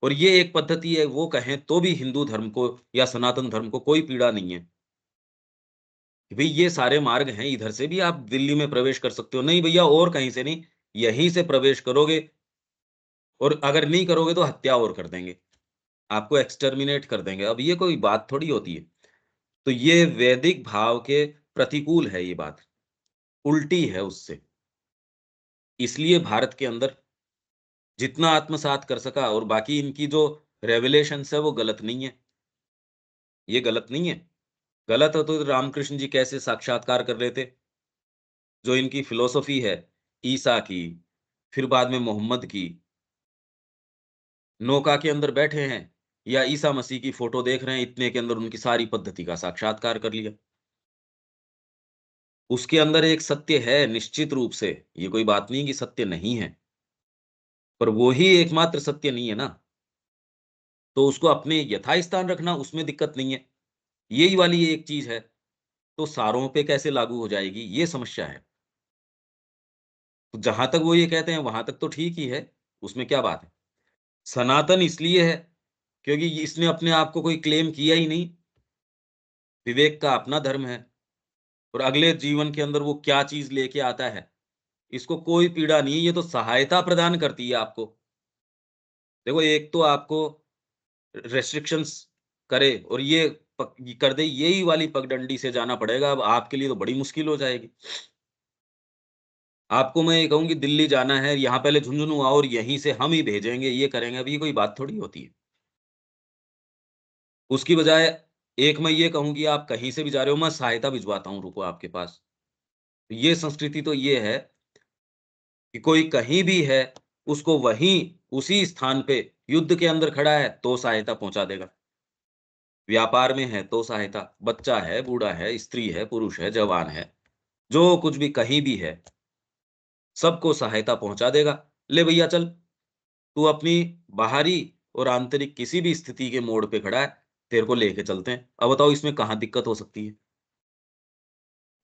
और ये एक पद्धति है वो कहें तो भी हिंदू धर्म को या सनातन धर्म को कोई पीड़ा नहीं है। कि भई ये सारे मार्ग हैं, इधर से भी आप दिल्ली में प्रवेश कर सकते हो। नहीं भैया और कहीं से नहीं, यहीं से प्रवेश करोगे और अगर नहीं करोगे तो हत्या और कर देंगे। आपको एक्सटर्मिनेट कर देंगे। अब ये कोई बात थोड़ी होती है। तो ये वैदिक भाव के प्रतिकूल है ये बात, उल्टी है उससे। इसलिए भारत के अंदर जितना आत्मसात कर सका और बाकी इनकी जो रेवलेशंस है वो गलत नहीं है। ये गलत नहीं है। गलत है तो रामकृष्ण जी कैसे साक्षात्कार कर रहे थे? जो इनकी फिलॉसफी है, ईसा की, फिर बाद में मोहम्मद की, नौका के अंदर बैठे हैं या ईसा मसीह की फ़ोटो देख रहे हैं, इतने के अंदर उनकी सारी पद्धति का साक्षात्कार कर लिया। उसके अंदर एक सत्य है निश्चित रूप से, ये कोई बात नहीं कि सत्य नहीं है, पर वो ही एकमात्र सत्य नहीं है ना, तो उसको अपने यथास्थान रखना उसमें दिक्कत नहीं है। यही वाली एक चीज़ है, तो सारों पे कैसे लागू हो जाएगी, ये समस्या है। तो जहाँ तक वो ये कहते हैं, वहाँ तक तो ठीक ही है, उसमें क्या बात है। सनातन इसलिए है, क्योंकि इसने अपने आप को कोई क्लेम किया ही नहीं, विवेक का अपना धर्म है और अगले जीवन के अंदर वो क्या चीज़ लेके आता है, इसको कोई पीड़ा नहीं है, ये तो सहायता प्रदान करती है आपको। देखो एक तो आपको रिस्ट्रिक्शंस करे और ये कर दे, यही वाली पगडंडी से जाना पड़ेगा, अब आपके लिए तो बड़ी मुश्किल हो जाएगी। आपको मैं ये कहूँ कि दिल्ली जाना है, यहाँ पहले झुंझुनू आओ और यहीं से हम ही भेजेंगे, ये करेंगे, अब ये कोई बात थोड़ी होती है। उसकी बजाय एक मैं ये कहूँ कि आप कहीं से भी जा रहे हो, मैं सहायता भिजवाता हूँ, रुको आपके पास। ये संस्कृति तो ये है कि कोई कहीं भी है, उसको वहीं उसी स्थान पे युद्ध के अंदर खड़ा है, तो सहायता पहुँचा देगा। व्यापार में है तो सहायता, बच्चा है, बूढ़ा है, स्त्री है, पुरुष है, जवान है, जो कुछ भी कहीं भी है, सबको सहायता पहुँचा देगा। ले भैया चल, तू अपनी बाहरी और आंतरिक किसी भी स्थिति के मोड़ पे खड़ा है, तेरे को लेके चलते हैं। अब बताओ इसमें कहाँ दिक्कत हो सकती है?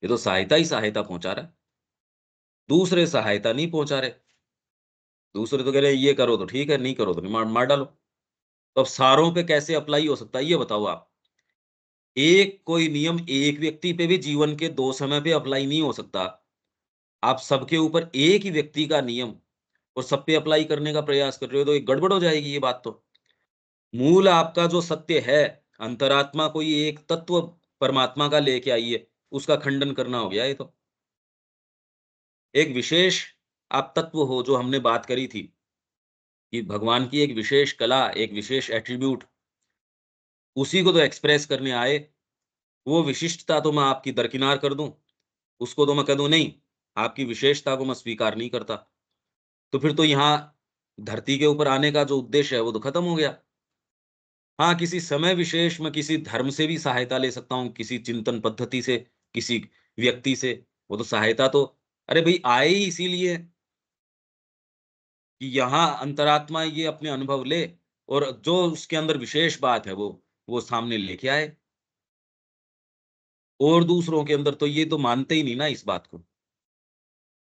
ये तो सहायता ही सहायता पहुँचा रहा है, दूसरे सहायता नहीं पहुँचा रहे। दूसरे तो कह रहे हैं ये करो तो ठीक है, नहीं करो तो मार मार डालो। तो अब सारों पे कैसे अप्लाई हो सकता है ये बताओ आप? एक कोई नियम एक व्यक्ति पे भी जीवन के 2 समय पे अप्लाई नहीं हो सकता। आप सबके ऊपर एक ही व्यक्ति का नियम और सब पे अप्लाई करने का प्रयास कर रहे हो तो ये गड़बड़ हो जाएगी ये बात तो। मूल आपका जो सत्य है, अंतरात्मा कोई एक तत्व परमात्मा का लेके आई है, उसका खंडन करना हो गया ये तो। एक विशेष आप तत्व हो जो हमने बात करी थी, कि भगवान की एक विशेष कला, एक विशेष एट्रिब्यूट, उसी को तो एक्सप्रेस करने आए, वो विशिष्टता तो मैं आपकी दरकिनार कर दूँ, उसको तो मैं कह दूँ नहीं, आपकी विशेषता को मैं स्वीकार नहीं करता। तो फिर तो यहाँ धरती के ऊपर आने का जो उद्देश्य है, वो तो खत्म हो गया। हाँ, किसी समय विशेष में किसी धर्म से भी सहायता ले सकता हूँ, किसी चिंतन पद्धति से, किसी व्यक्ति से, वो तो सहायता तो अरे भई आए ही इसीलिए कि यहाँ अंतरात्मा ये अपने अनुभव ले और जो उसके अंदर विशेष बात है वो सामने लेके आए। और दूसरों के अंदर तो ये तो मानते ही नहीं ना इस बात को।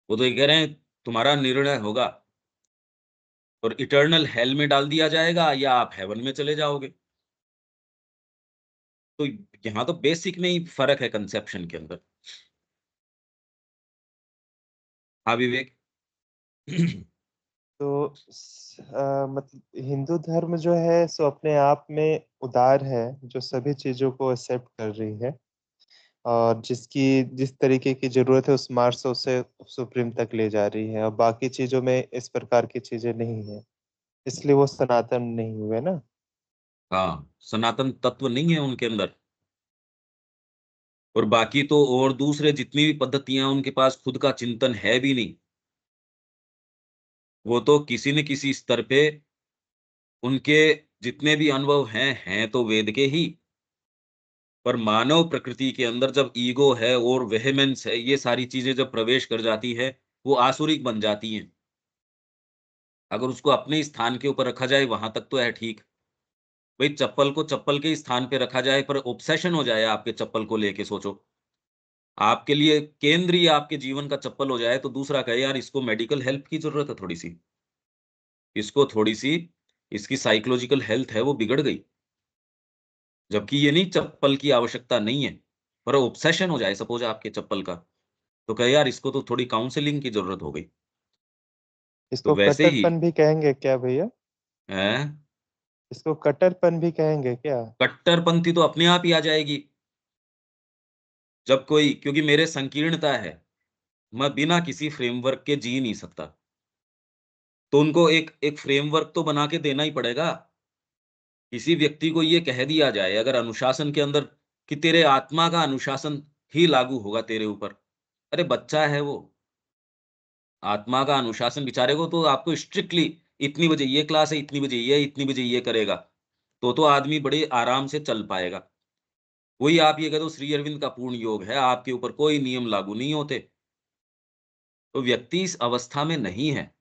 वो तो ये कह रहे हैं तुम्हारा निर्णय होगा और इटर्नल हेल में डाल दिया जाएगा या आप हेवन में चले जाओगे। तो यहाँ तो बेसिक में ही फ़र्क है कंसेप्शन के अंदर। हाँ, विवेक? तो मतलब हिंदू धर्म जो है सो अपने आप में उदार है, जो सभी चीज़ों को एक्सेप्ट कर रही है और जिसकी जिस तरीके की ज़रूरत है उस मार्ग से उसे सुप्रीम तक ले जा रही है और बाकी चीज़ों में इस प्रकार की चीज़ें नहीं है, इसलिए वो सनातन नहीं हुए ना। हाँ, सनातन तत्व नहीं है उनके अंदर और बाकी तो और दूसरे जितनी भी पद्धतियाँ हैं, उनके पास खुद का चिंतन है भी नहीं। वो तो किसी न किसी स्तर पे उनके जितने भी अनुभव हैं तो वेद के ही। पर मानव प्रकृति के अंदर जब ईगो है और वेहेमेंस है, ये सारी चीज़ें जब प्रवेश कर जाती है, वो आसुरिक बन जाती हैं। अगर उसको अपने स्थान के ऊपर रखा जाए, वहाँ तक तो है ठीक। भई चप्पल को चप्पल के स्थान पे रखा जाए, पर ऑब्सेशन हो जाए आपके चप्पल को लेके सोचो। आपके लिए केंद्र ही आपके जीवन का चप्पल हो जाए, तो दूसरा कहे यार इसको मेडिकल हेल्प की ज़रूरत है थोड़ी-सी। इसको थोड़ी-सी इसकी साइकोलॉजिकल हेल्थ है वो बिगड़ गई। जबकि ये नहीं चप्पल की आवश्यकता नहीं है, पर ऑब्सेशन हो जाए सपोज़ आपके चप्पल का, तो कहे यार इसको तो थोड़ी काउंसलिंग की ज़रूरत हो गई। तो इसको वैसे ही कट्टरपन भी कहेंगे क्या भैया? हैं, इसको कट्टरपन भी कहेंगे क्या? कट्टरपंथी तो अपने आप ही आ जाएगी। जब कोई क्योंकि मेरे संकीर्णता है, मैं बिना किसी फ्रेमवर्क के जी नहीं सकता। तो उनको एक एक फ्रेमवर्क तो बना के देना ही पड़ेगा। किसी व्यक्ति को ये कह दिया जाए अगर अनुशासन के अंदर कि तेरे आत्मा का अनुशासन ही लागू होगा तेरे ऊपर। अरे बच्चा है वो, आत्मा का अनुशासन बेचारे को तो आपको स्ट्रिक्टली इतनी बजे ये क्लास है, इतनी बजे ये, इतनी बजे ये करेगा। तो आदमी बड़े आराम से चल पाएगा। वही आप ये कह दो श्री अरविंद का पूर्ण योग है, आपके ऊपर कोई नियम लागू नहीं होते। तो व्यक्ति इस अवस्था में नहीं है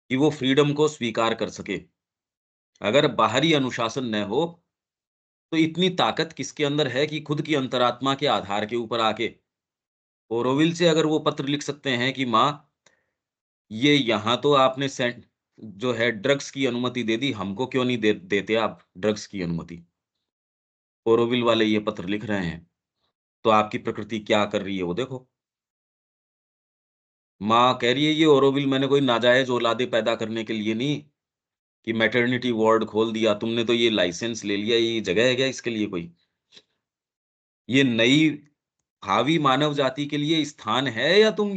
कि वो फ्रीडम को स्वीकार कर सके। अगर बाहरी अनुशासन न हो, तो इतनी ताकत किसके अंदर है कि खुद की अंतरात्मा के आधार के ऊपर आके ओरोविल से अगर वो पत्र लिख सकते हैं कि माँ, ये यहाँ तो आपने जो है ड्रग्स की अनुमति दे दी, हमको क्यों नहीं देते आप ड्रग्स की अनुमति? ओरोविल वाले ये पत्र लिख रहे हैं, तो आपकी प्रकृति क्या कर रही है वो देखो। माँ कह रही है ये ओरोविल मैंने कोई नाजायज़ औलादे पैदा करने के लिए नहीं कि मैटरनिटी वार्ड खोल दिया, तुमने तो ये लाइसेंस ले लिया, ये जगह है क्या इसके लिए कोई? ये नई भावी मानव जाति के लिए स्थान है या तुम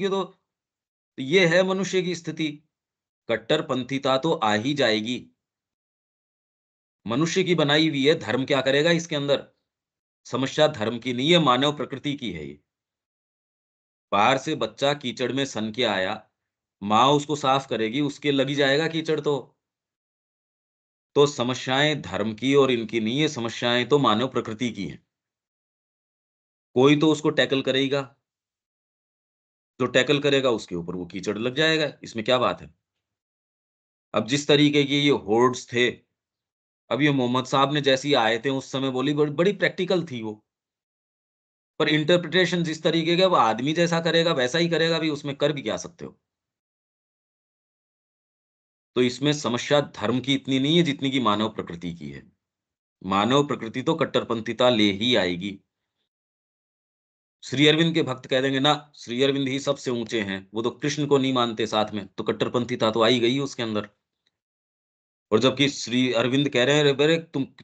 ये है मनुष्य की स्थिति। कट्टरपंथीता तो आ ही जाएगी। मनुष्य की बनाई हुई है, धर्म क्या करेगा इसके अंदर? समस्या धर्म की नहीं है, मानव प्रकृति की है ये। बाहर से बच्चा कीचड़ में सन के आया, माँ उसको साफ करेगी, उसके लग ही जाएगा कीचड़ तो। तो समस्याएँ धर्म की और इनकी नहीं है, समस्याएँ तो मानव प्रकृति की हैं। कोई तो उसको टैकल करेगा, जो टैकल करेगा उसके ऊपर वो कीचड़ लग जाएगा, इसमें क्या बात है? अब जिस तरीके के ये होर्ड्स थे, अब ये मोहम्मद साहब ने जैसी आयतें उस समय बोली बड़ी बड़ी प्रैक्टिकल थी वो। पर इंटरप्रिटेशन जिस तरीके का वो आदमी जैसा करेगा वैसा ही करेगा भी उसमें कर भी क्या सकते हो? तो इसमें समस्या धर्म की इतनी नहीं है जितनी कि मानव प्रकृति की है। मानव प्रकृति तो कट्टरपंथिता ले ही आएगी। श्री अरविंद के भक्त कह देंगे ना, श्री अरविंद ही सबसे ऊँचे हैं, वो तो कृष्ण को नहीं मानते साथ में, तो कट्टरपंथिता तो आ ही गई उसके अंदर। और जबकि श्री अरविंद कह रहे हैं, "अरे!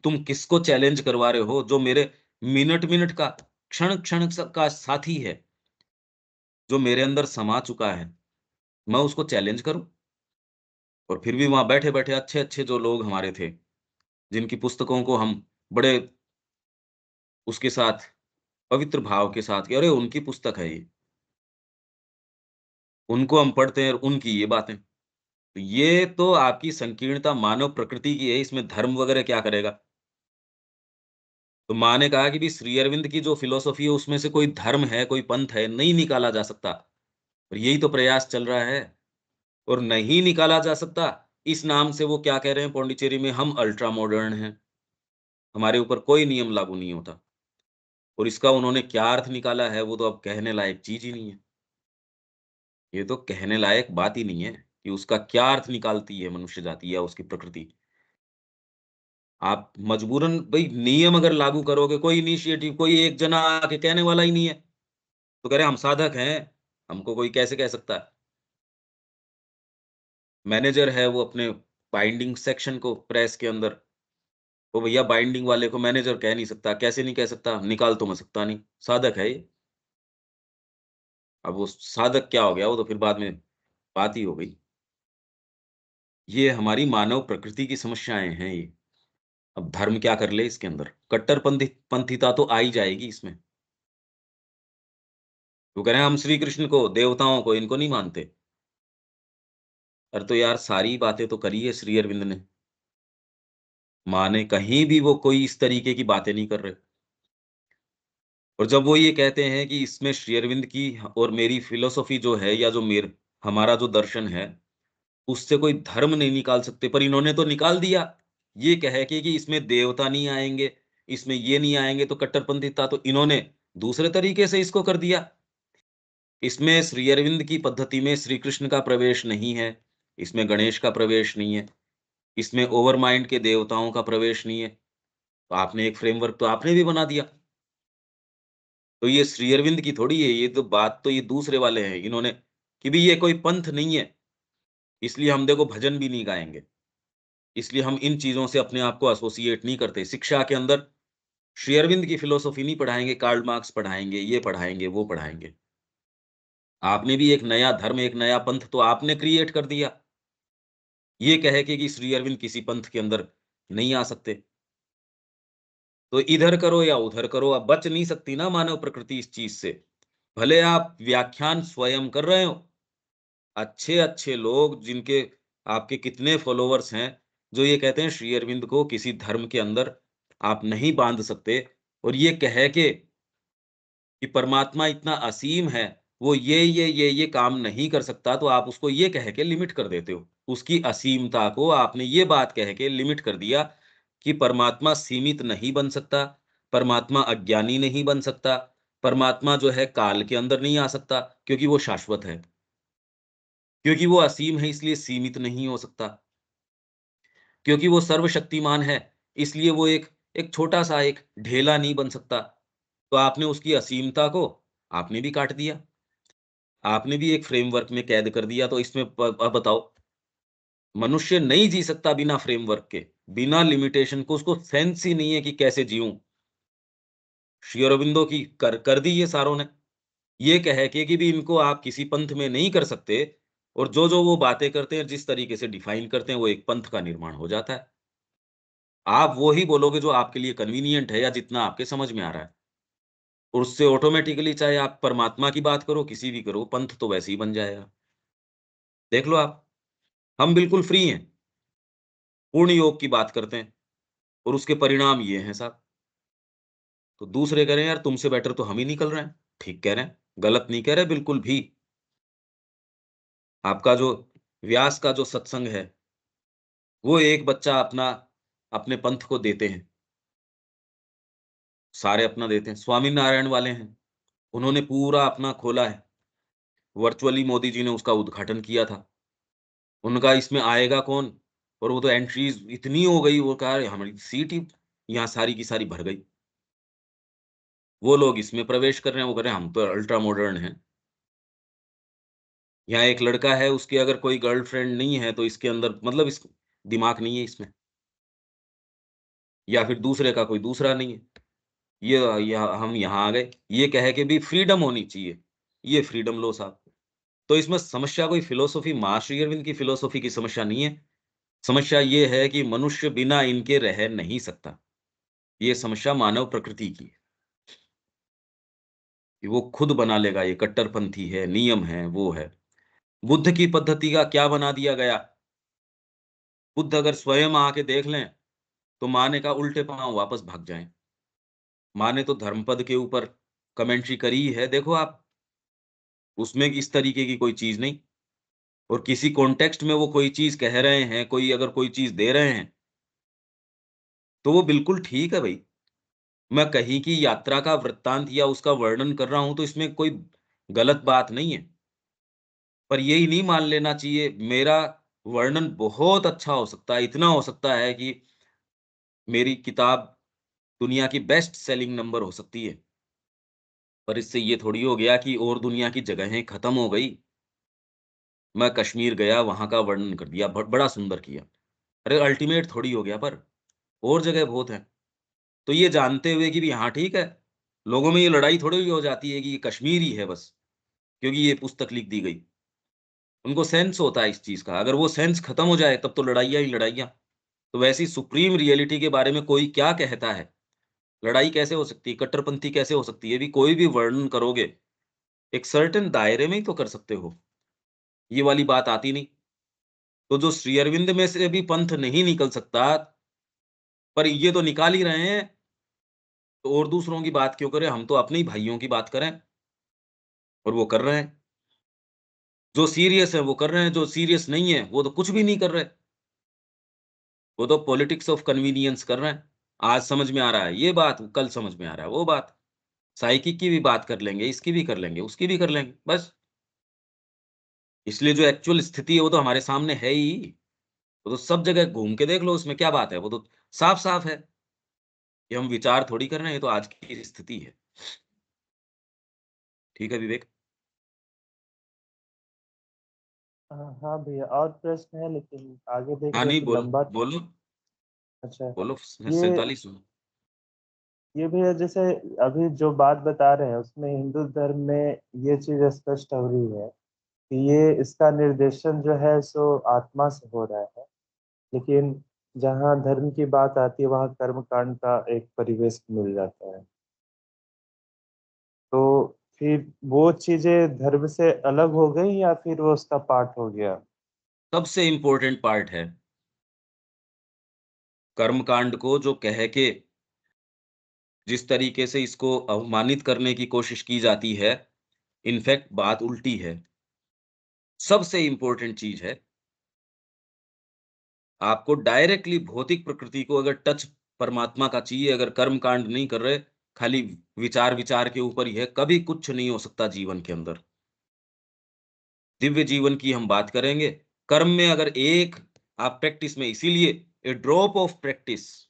तुम किसको चैलेंज करवा रहे हो, जो मेरे मिनट-मिनट का, क्षण-क्षण का साथी है, जो मेरे अंदर समा चुका है, मैं उसको चैलेंज करूँ?" और फिर भी वहाँ बैठे-बैठे अच्छे-अच्छे जो लोग हमारे थे, जिनकी पुस्तकों को हम बड़े उसके साथ पवित्र भाव के साथ कि अरे! उनकी पुस्तक है ये, उनको हम पढ़ते हैं और उनकी ये बातें। तो ये तो आपकी संकीर्णता मानव प्रकृति की है, इसमें धर्म वगैरह क्या करेगा? तो माँ ने कहा कि भी श्री अरविंद की जो फ़िलॉसफ़ी है उसमें से कोई धर्म है, कोई पंथ है, नहीं निकाला जा सकता। और यही तो प्रयास चल रहा है और नहीं निकाला जा सकता, इस नाम से वो क्या कह रहे हैं पॉन्डिचेरी में हम अल्ट्रा मॉडर्न हैं, हमारे ऊपर कोई नियम लागू नहीं होता। और इसका उन्होंने क्या अर्थ निकाला है वो तो अब कहने लायक चीज़ ही नहीं है। ये तो कहने लायक बात ही नहीं है कि उसका क्या अर्थ निकालती है मनुष्य जाति या उसकी प्रकृति। आप मजबूरन भई नियम अगर लागू करोगे, कोई इनिशिएटिव कोई एक जना आके कहने वाला ही नहीं है। तो कह रहे हैं हम साधक हैं, हमको कोई कैसे कह सकता है? मैनेजर है वो अपने बाइंडिंग सेक्शन को प्रेस के अंदर, वो भैया बाइंडिंग वाले को मैनेजर कह नहीं सकता, कैसे नहीं कह सकता? निकाल तो मैं सकता नहीं, साधक है ये। अब वो साधक क्या हो गया, वो तो फिर बाद में बात ही हो गई। ये हमारी मानव प्रकृति की समस्याएँ हैं ये। अब धर्म क्या कर ले इसके अंदर? पंथिता तो आ ही जाएगी इसमें। वो कह रहे हैं हम श्री कृष्ण को, देवताओं को, इनको नहीं मानते। अरे तो यार सारी बातें तो करी है श्री अरविंद ने। माने कहीं भी वो कोई इस तरीके की बातें नहीं कर रहे। और जब वो ये कहते हैं कि इसमें श्री अरविंद की और मेरी फ़िलॉसफ़ी जो है या जो हमारा जो दर्शन है, उससे कोई धर्म नहीं निकाल सकते, पर इन्होंने तो निकाल दिया। ये कह के कि इसमें देवता नहीं आएँगे, इसमें ये नहीं आएँगे तो कट्टरपंथी तो इन्होंने दूसरे तरीके से इसको कर दिया। इसमें श्री अरविंद की पद्धति में श्री कृष्ण का प्रवेश नहीं है, इसमें गणेश का प्रवेश नहीं है, इसमें ओवरमाइंड के देवताओं का प्रवेश नहीं है। तो आपने एक फ्रेमवर्क तो आपने भी बना दिया। तो ये श्री अरविंद की थोड़ी है, ये तो बात तो ये दूसरे वाले हैं। इन्होंने कि भई ये कोई पंथ नहीं है, इसलिए हम देखो भजन भी नहीं गाएँगे। इसलिए हम इन चीज़ों से अपने आप को एसोसिएट नहीं करते। शिक्षा के अंदर श्री अरविंद की फिलॉसफी नहीं पढ़ाएँगे, कार्ल मार्क्स पढ़ाएँगे, ये पढ़ाएँगे, वो पढ़ाएँगे। आपने भी एक नया धर्म, एक नया पंथ तो आपने क्रिएट कर दिया। ये कह के कि श्री अरविंद किसी पंथ के अंदर नहीं आ सकते। तो इधर करो या उधर करो, अब बच नहीं सकती ना मानव प्रकृति इस चीज़ से। भले आप व्याख्यान स्वयं कर रहे हो, अच्छे-अच्छे लोग जिनके आपके कितने फॉलोवर्स हैं, जो ये कहते हैं श्री अरविंद को किसी धर्म के अंदर आप नहीं बाँध सकते और ये कह के कि परमात्मा इतना असीम है, वो ये काम नहीं कर सकता, तो आप उसको ये कह के लिमिट कर देते हो। उसकी असीमता को आपने ये बात कह के लिमिट कर दिया कि परमात्मा सीमित नहीं बन सकता, परमात्मा अज्ञानी नहीं बन सकता, परमात्मा जो है काल के अंदर नहीं आ सकता क्योंकि वो शाश्वत है। क्योंकि वो असीम है इसलिए सीमित नहीं हो सकता, क्योंकि वो सर्वशक्तिमान है, इसलिए वो एक छोटा-सा एक ढेला नहीं बन सकता। तो आपने उसकी असीमता को आपने भी काट दिया। आपने भी एक फ्रेमवर्क में कैद कर दिया, तो इसमें अब बताओ, मनुष्य नहीं जी सकता बिना फ्रेमवर्क के, बिना लिमिटेशन को उसको सेंस ही नहीं है कि कैसे जिऊँ। श्री अरबिंदो की कर दी ये सारों ने। ये कह के कि भी इनको आप किसी पंथ में नहीं कर सकते और जो-जो वो बातें करते हैं, जिस तरीके से डिफाइन करते हैं, वो एक पंथ का निर्माण हो जाता है। आप वो ही बोलोगे जो आपके लिए कन्वीनिएंट है या जितना आपके समझ में आ रहा है। और उससे ऑटोमैटिकली चाहे आप परमात्मा की बात करो, किसी भी करो, पंथ तो वैसे ही बन जाएगा। देख लो आप, हम बिल्कुल फ्री हैं, पूर्ण योग की बात करते हैं और उसके परिणाम ये हैं साहब। तो दूसरे कह रहे हैं यार तुमसे बेटर तो हम ही निकल रहे हैं। ठीक कह रहे हैं, गलत नहीं कह रहे बिल्कुल भी। आपका जो व्यास का जो सत्संग है, वो एक बच्चा अपने पंथ को देते हैं, सारे अपना देते हैं। स्वामी नारायण वाले हैं, उन्होंने पूरा अपना खोला है। वर्चुअली मोदी जी ने उसका उद्घाटन किया था। उनका इसमें आएगा कौन? और वो तो एंट्रीज़ इतनी हो गई, वो कहा हमारी सीट ही यहाँ सारी की सारी भर गई। वो लोग इसमें प्रवेश कर रहे हैं, वो कह रहे हैं हम तो अल्ट्रा मॉडर्न हैं। यहाँ एक लड़का है, उसकी अगर कोई गर्लफ्रेंड नहीं है, तो इसके अंदर मतलब इस दिमाग नहीं है इसमें, या फिर दूसरे का कोई दूसरा नहीं है। ये हम यहाँ आ गए, ये कह के भी फ्रीडम होनी चाहिए। ये फ्रीडम लो साहब। तो इसमें समस्या कोई फिलॉसफी माँ श्री अरविंद की फिलॉसफी की समस्या नहीं है। समस्या ये है कि मनुष्य बिना इनके रह नहीं सकता। ये समस्या मानव प्रकृति की है, कि वो खुद बना लेगा, ये कट्टरपंथी है, नियम है, वो है। बुद्ध की पद्धति का क्या बना दिया गया? बुद्ध अगर स्वयं आके देख लें, तो माँ ने कहा उल्टे पाँव वापस भाग जाएँ। माँ ने तो धर्मपद के ऊपर कमेंट्री करी ही है, देखो आप, उसमें इस तरीके की कोई चीज़ नहीं और किसी कॉन्टेक्स्ट में वो कोई चीज़ कह रहे हैं, कोई अगर कोई चीज़ दे रहे हैं, तो वो बिल्कुल ठीक है भई। मैं कहीं की यात्रा का वृत्तांत या उसका वर्णन कर रहा हूँ, तो इसमें कोई गलत बात नहीं है। पर यही नहीं मान लेना चाहिए, मेरा वर्णन बहुत अच्छा हो सकता है, इतना हो सकता है कि मेरी किताब दुनिया की बेस्ट सेलिंग नंबर हो सकती है। पर इससे ये थोड़ी हो गया कि और दुनिया की जगहें खत्म हो गई। मैं कश्मीर गया, वहाँ का वर्णन कर दिया, बड़ा सुंदर किया। अरे अल्टीमेट थोड़ी हो गया पर, और जगह बहुत हैं। तो ये जानते हुए कि भी हाँ, ठीक है, लोगों में ये लड़ाई थोड़ी हो जाती है कि ये कश्मीर ही है बस, क्योंकि ये पुस्तक लिख दी गई। उनको सेंस होता है इस चीज़ का, अगर वो सेंस खत्म हो जाए तब तो लड़ाइयाँ ही लड़ाइयाँ। तो वैसी सुप्रीम रियलिटी के बारे में कोई क्या कहता है? लड़ाई कैसे हो सकती है? कट्टरपंथी कैसे हो सकती है? भी कोई भी वर्णन करोगे, एक सर्टेन दायरे में ही तो कर सकते हो। ये वाली बात आती नहीं। तो जो श्री अरविंद में से भी पंथ नहीं निकल सकता, पर ये तो निकाल ही रहे हैं, तो और दूसरों की बात क्यों करें? हम तो अपने ही भाइयों की बात करें और वो कर रहे हैं। जो सीरियस है वो कर रहे हैं, जो सीरियस नहीं है, वो तो कुछ भी नहीं कर रहे। वो तो पॉलिटिक्स ऑफ कन्वीनियंस कर रहे हैं। आज समझ में आ रहा है ये बात, कल समझ में आ रहा है वो बात। साइकिक की भी बात कर लेंगे, इसकी भी कर लेंगे, उसकी भी कर लेंगे, बस। इसलिए जो एक्चुअल स्थिति है वो तो हमारे सामने है ही। वो तो सब जगह घूम के देख लो, उसमें क्या बात है? वो तो साफ-साफ है। ये हम विचार थोड़ी कर रहे हैं, ये तो आज की स्थिति है। ठीक है विवेक? हाँ भैया, और प्रश्न है लेकिन आगे देख हाँ, रहे हैं नहीं तो बोलो, लंबा। बोलो, अच्छा, बोलो ये 47 हूँ। ये भैया जैसे अभी जो बात बता रहे हैं उसमें हिंदू धर्म में ये चीज स्पष्ट हो रही है कि ये इसका निर्देशन जो है सो आत्मा से हो रहा है, लेकिन जहाँ धर्म की बात आती है वहाँ कर्म कांड का एक परिवेश मिल जाता है। तो फिर वो चीजें धर्म से अलग हो गई या फिर वो उसका पार्ट हो गया? सबसे इम्पोर्टेंट पार्ट है, कर्मकांड को जो कह के जिस तरीके से इसको अवमानित करने की कोशिश की जाती है, इनफैक्ट बात उल्टी है। सबसे इम्पोर्टेंट चीज़ है, आपको डायरेक्टली भौतिक प्रकृति को अगर टच परमात्मा का चाहिए, अगर कर्म कांड नहीं कर रहे, खाली विचार-विचार के ऊपर ही है, कभी कुछ नहीं हो सकता जीवन के अंदर। दिव्य जीवन की हम बात करेंगे, कर्म में अगर एक आप प्रैक्टिस में इसीलिए ए ड्रॉप ऑफ प्रैक्टिस,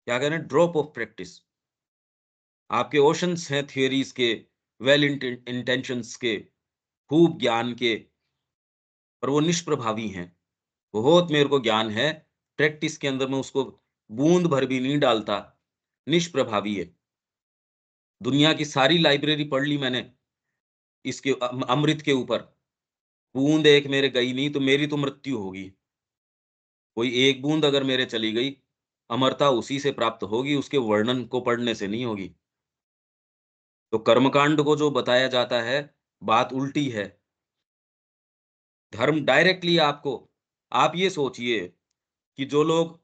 क्या कह रहे हैं? Drop of practice. आपके ओशंस हैं थियरीज़ के, वेल इंटेंशंस के, खूब ज्ञान के, पर वो निष्प्रभावी हैं। बहुत मेरे को ज्ञान है, प्रैक्टिस के अंदर मैं उसको बूँद भर भी नहीं डालता, निष्प्रभावी है। दुनिया की सारी लाइब्रेरी पढ़ ली मैंने, इसके अमृत के ऊपर, बूँद एक मेरे गई नहीं तो मेरी तो मृत्यु होगी। कोई एक बूँद अगर मेरे चली गई, अमरता उसी से प्राप्त होगी, उसके वर्णन को पढ़ने से नहीं होगी। तो कर्मकांड को जो बताया जाता है, बात उल्टी है। धर्म डायरेक्टली आपको, आप ये सोचिए कि जो लोग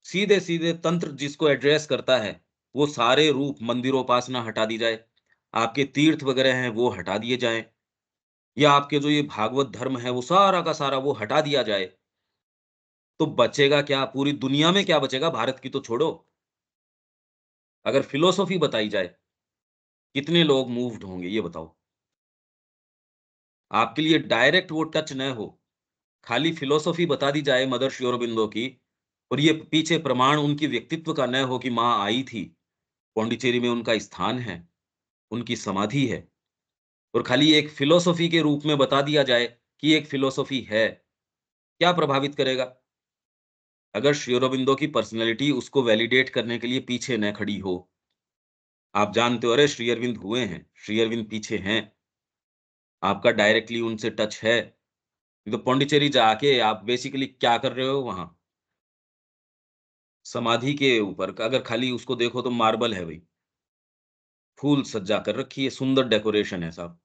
सीधे-सीधे तंत्र जिसको एड्रेस करता है, वो सारे रूप मंदिरोपासना हटा दी जाए, आपके तीर्थ वगैरह हैं वो हटा दिए जाएँ, या आपके जो ये भागवत धर्म है वो सारा का सारा वो हटा दिया जाए, तो बचेगा क्या? पूरी दुनिया में क्या बचेगा? भारत की तो छोड़ो, अगर फिलॉसफी बताई जाए, कितने लोग मूव्ड होंगे ये बताओ? आपके लिए डायरेक्ट वो टच न हो, खाली फिलॉसफी बता दी जाए मदर श्री अरबिंदो की, और ये पीछे प्रमाण उनकी व्यक्तित्व का न हो कि माँ आई थी, पौंडीचेरी में उनका स्थान है, उनकी समाधि है, और खाली एक फिलॉसफी के रूप में बता दिया जाए कि एक फिलॉसफी है, क्या प्रभावित करेगा? अगर श्री अरबिंदो की पर्सनैलिटी उसको वैलिडेट करने के लिए पीछे न खड़ी हो, आप जानते हो अरे श्री अरविंद हुए हैं, श्री अरविंद पीछे हैं, आपका डायरेक्टली उनसे टच है, तो पौंडीचेरी जाके आप बेसिकली क्या कर रहे हो वहाँ? समाधि के ऊपर अगर खाली उसको देखो तो मार्बल है भई, फूल सज्जा कर रखी है, सुंदर डेकोरेशन है साहब।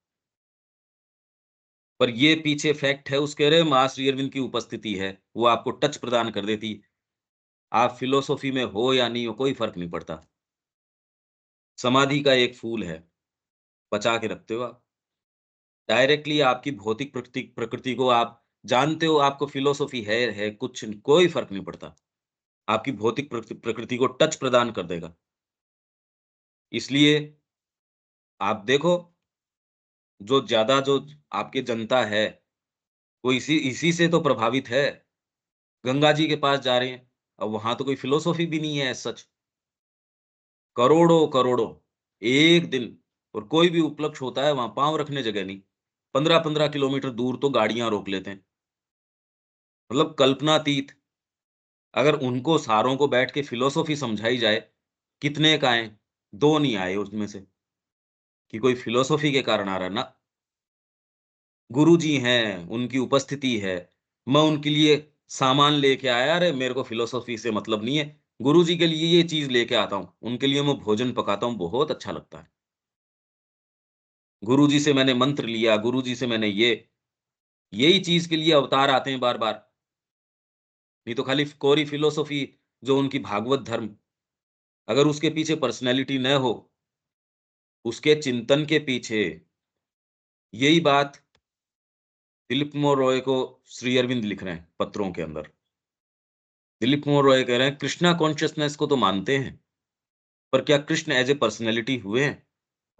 पर ये पीछे फैक्ट है उसके, अरे माँ श्री अरविंद की उपस्थिति है, वो आपको टच प्रदान कर देती। आप फिलॉसफी में हो या नहीं हो, कोई फ़र्क नहीं पड़ता। समाधि का एक फूल है, बचा के रखते हो आप। डायरेक्टली आपकी भौतिक प्रकृति को आप जानते हो, आपको फिलॉसफी है, कुछ कोई फ़र्क नहीं पड़ता। आपकी भौतिक प्रकृति को टच प्रदान कर देगा। इसलिए आप देखो, जो ज़्यादा जो आपकी जनता है, वो इसी इसी से तो प्रभावित है। गंगा जी के पास जा रहे हैं, अब वहाँ तो कोई फिलॉसफी भी नहीं है एज़ सच। करोड़ों-करोड़ों, एक दिन, और कोई भी उपलक्ष्य होता है, वहाँ पाँव रखने जगह नहीं। 15-15 किलोमीटर दूर तो गाड़ियाँ रोक लेते हैं। मतलब कल्पनातीत। अगर उनको सारों को बैठ के फिलॉसफी समझाई जाए, कितने का आएँ? 2 नहीं आए उसमें से, कि कोई फिलॉसफी के कारण आ रहा है, ना। गुरुजी हैं, उनकी उपस्थिति है, मैं उनके लिए सामान लेके आया, अरे मेरे को फिलॉसफी से मतलब नहीं है, गुरुजी के लिए ये चीज़ लेके आता हूँ, उनके लिए मैं भोजन पकाता हूँ, बहुत अच्छा लगता है। गुरुजी से मैंने मंत्र लिया, गुरुजी से मैंने यही चीज़ के लिए अवतार आते हैं बार-बार, नहीं तो खाली कोरी फिलॉसफी, जो उनकी भागवत धर्म, अगर उसके पीछे पर्सनैलिटी न हो, उसके चिंतन के पीछे, यही बात दिलीप कुमार रॉय को श्री अरविंद लिख रहे हैं पत्रों के अंदर। दिलीप कुमार रॉय कह रहे हैं कृष्णा कॉन्शियसनेस को तो मानते हैं, पर क्या कृष्ण एज ए पर्सनैलिटी हुए हैं?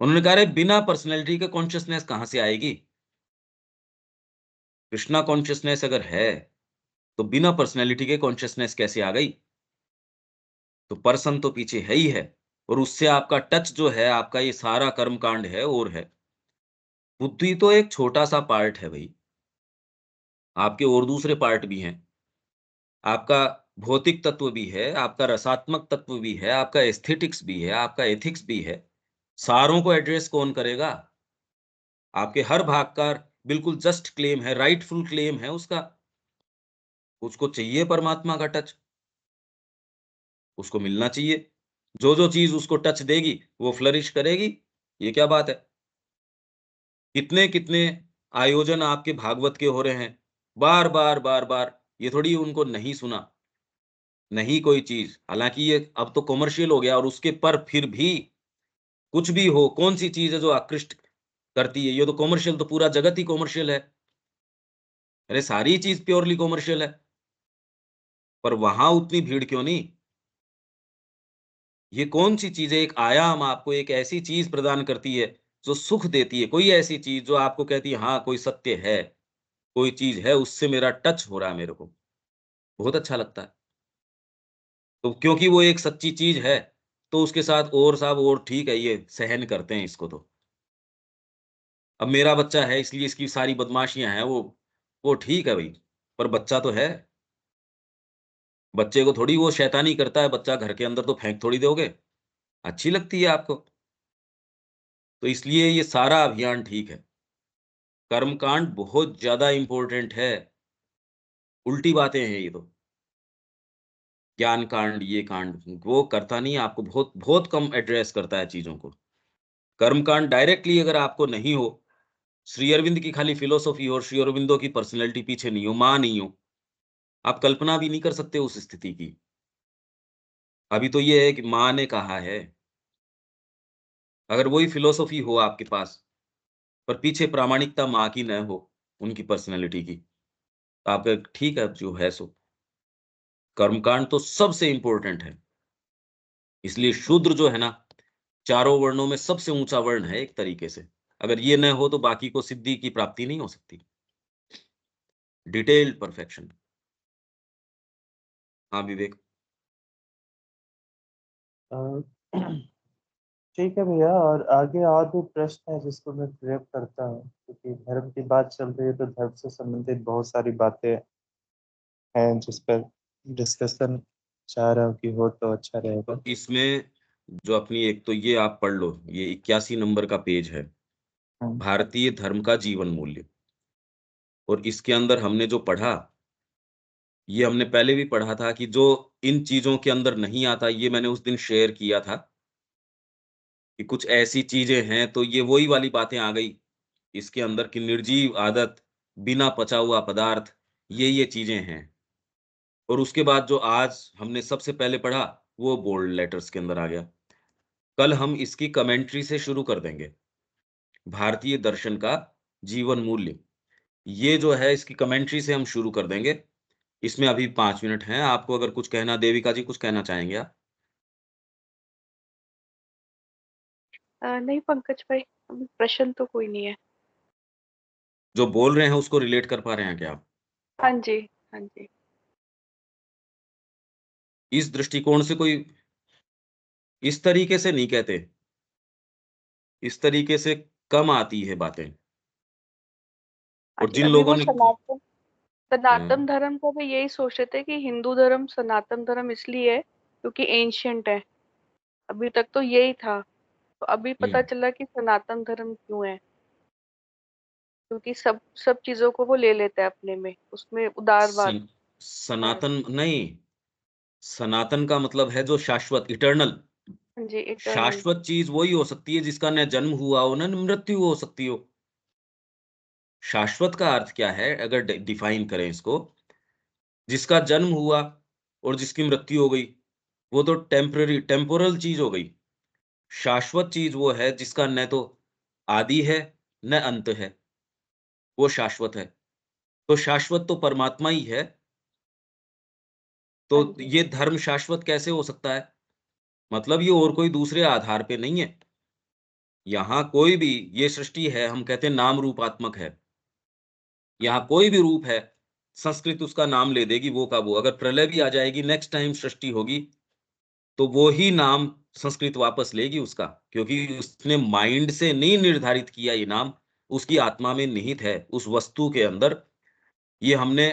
उन्होंने कहा रे बिना पर्सनैलिटी के कॉन्शियसनेस कहाँ से आएगी? कृष्णा कॉन्शियसनेस अगर है, तो बिना पर्सनैलिटी के कॉन्शियसनेस कैसे आ गई? तो पर्सन तो पीछे है ही है, और उससे आपका टच जो है, आपका ये सारा कर्मकांड है और है। बुद्धि तो एक छोटा-सा पार्ट है भई, आपके और दूसरे पार्ट भी हैं। आपका भौतिक तत्व भी है, आपका रसात्मक तत्व भी है, आपका एस्थेटिक्स भी है, आपका एथिक्स भी है। सारों को एड्रेस कौन करेगा? आपके हर भाग का बिल्कुल जस्ट क्लेम है, राइटफुल क्लेम है उसका। उसको चाहिए परमात्मा का टच, उसको मिलना चाहिए। जो-जो चीज़ उसको टच देगी, वो फ्लरिश करेगी। ये क्या बात है? कितने-कितने आयोजन आपके भागवत के हो रहे हैं। बार-बार, बार-बार, ये थोड़ी उनको नहीं सुना, नहीं कोई चीज़। हालाँकि ये अब तो कमर्शियल हो गया, और उसके पर फिर भी कुछ भी हो, कौन-सी चीज़ है जो आकृष्ट करती है? ये तो कमर्शियल, तो पूरा जगत ही कमर्शियल है। अरे सारी चीज़ प्योरली कमर्शियल है, पर वहाँ उतनी भीड़ क्यों नहीं? ये कौन-सी चीज़ है? एक आयाम आपको एक ऐसी चीज़ प्रदान करती है, जो सुख देती है। कोई ऐसी चीज़ जो आपको कहती है, हाँ, कोई सत्य है, कोई चीज़ है, उससे मेरा टच हो रहा है मेरे को। बहुत अच्छा लगता है। तो क्योंकि वो एक सच्ची चीज़ है, तो उसके साथ और साहब और ठीक है, ये सहन करते हैं इसको तो। अब मेरा बच्चा है इसलिए इसकी सारी बदमाशियाँ हैं, वो ठीक है भई, पर बच्चा तो है। बच्चे को थोड़ी वो शैतानी करता है, बच्चा घर के अंदर तो फेंक थोड़ी दोगे। अच्छी लगती है आपको। तो इसलिए ये सारा अभियान ठीक है। कर्मकांड बहुत ज़्यादा इम्पोर्टेंट है। उल्टी बातें हैं ये तो। ज्ञान कांड, ये कांड, वो करता नहीं है, आपको बहुत बहुत कम एड्रेस करता है चीज़ों को। कर्मकांड डायरेक्टली अगर आपको नहीं हो, श्री अरविंद की खाली फिलॉसफी हो और श्री अरविंदो की पर्सनैलिटी पीछे नहीं हो, माँ नहीं हो, आप कल्पना भी नहीं कर सकते उस स्थिति की। अभी तो ये है कि माँ ने कहा है, अगर वही फिलॉसफी हो आपके पास, पर पीछे प्रामाणिकता माँ की न हो, उनकी पर्सनैलिटी की, तो आप ठीक है जो है सो। कर्मकांड तो सबसे इम्पोर्टेंट है। इसलिए शूद्र जो है ना, चारों वर्णों में सबसे ऊँचा वर्ण है एक तरीके से। अगर ये न हो तो बाकी को सिद्धि की प्राप्ति नहीं हो सकती। Detailed perfection. हाँ, विवेक। अ, ठीक है भैया, और आगे और भी प्रश्न है जिसको मैं क्लियर करता हूँ, क्योंकि धर्म की बात चल रही है तो धर्म से संबंधित बहुत सारी बातें हैं जिस पर डिस्कशन चाह रहा हूँ कि हो तो अच्छा रहेगा। तो इसमें जो अपनी एक तो ये आप पढ़ लो, ये 81 नंबर का पेज है, हम्म, भारतीय धर्म का जीवन मूल्य। और इसके अंदर हमने जो पढ़ा, ये हमने पहले भी पढ़ा था कि जो इन चीज़ों के अंदर नहीं आता, ये मैंने उस दिन शेयर किया था कि कुछ ऐसी चीज़ें हैं, तो ये वही वाली बातें आ गई इसके अंदर कि निर्जीव आदत, बिना पचा हुआ पदार्थ, ये चीज़ें हैं। और उसके बाद जो आज हमने सबसे पहले पढ़ा, वो बोल्ड लेटर्स के अंदर आ गया। कल हम इसकी कमेंट्री से शुरू कर देंगे। भारतीय दर्शन का जीवन मूल्य, ये जो है इसकी कमेंट्री से हम शुरू कर देंगे। इसमें अभी 5 मिनट हैं, आपको अगर कुछ कहना, देविका जी कुछ कहना चाहेंगे आप? नहीं पंकज भाई, अभी प्रश्न तो कोई नहीं है। जो बोल रहे हैं उसको रिलेट कर पा रहे हैं क्या आप? हाँ जी, हाँ जी। इस दृष्टिकोण से कोई इस तरीके से नहीं कहते, इस तरीके से कम आती है बातें। हाँ और जी, जिन अभी लोगों वो ने सनातन हाँ, सनातन धर्म को भी यही सोचते थे कि हिंदू धर्म सनातन धर्म इसलिए है क्योंकि एंशियंट है। अभी तक तो यही था, तो अभी पता हुँ, चला कि सनातन धर्म क्यों है, क्योंकि सब सब चीजों को वो ले लेता है अपने में, उसमें उदारवाद सन है। सनातन नहीं, सनातन का मतलब है जो शाश्वत, इटर्नल। हाँ जी, इटर्नल। शाश्वत चीज़ वही हो सकती है जिसका न जन्म हुआ हो, न मृत्यु हो सकती हो। शाश्वत का अर्थ क्या है अगर डिफाइन करें इसको, जिसका जन्म हुआ, और जिसकी मृत्यु हो गई, वो तो टेम्पोरल चीज हो गई। शाश्वत चीज वो है जिसका न तो आदि है न अंत है, वो शाश्वत है। तो शाश्वत तो परमात्मा ही है। तो हाँ जी। ये धर्म शाश्वत कैसे हो सकता है? मतलब ये और कोई दूसरे आधार पे नहीं है। यहाँ कोई भी, ये सृष्टि है, हम कहते हैं नाम रूपात्मक है। यहाँ कोई भी रूप है, संस्कृत उसका नाम ले देगी वो का वो। अगर प्रलय भी आ जाएगी, नेक्स्ट टाइम सृष्टि होगी, तो वो ही नाम संस्कृत वापस लेगी उसका, क्योंकि उसने माइंड से नहीं निर्धारित किया ये नाम, उसकी आत्मा में निहित है, उस वस्तु के अंदर। ये हमने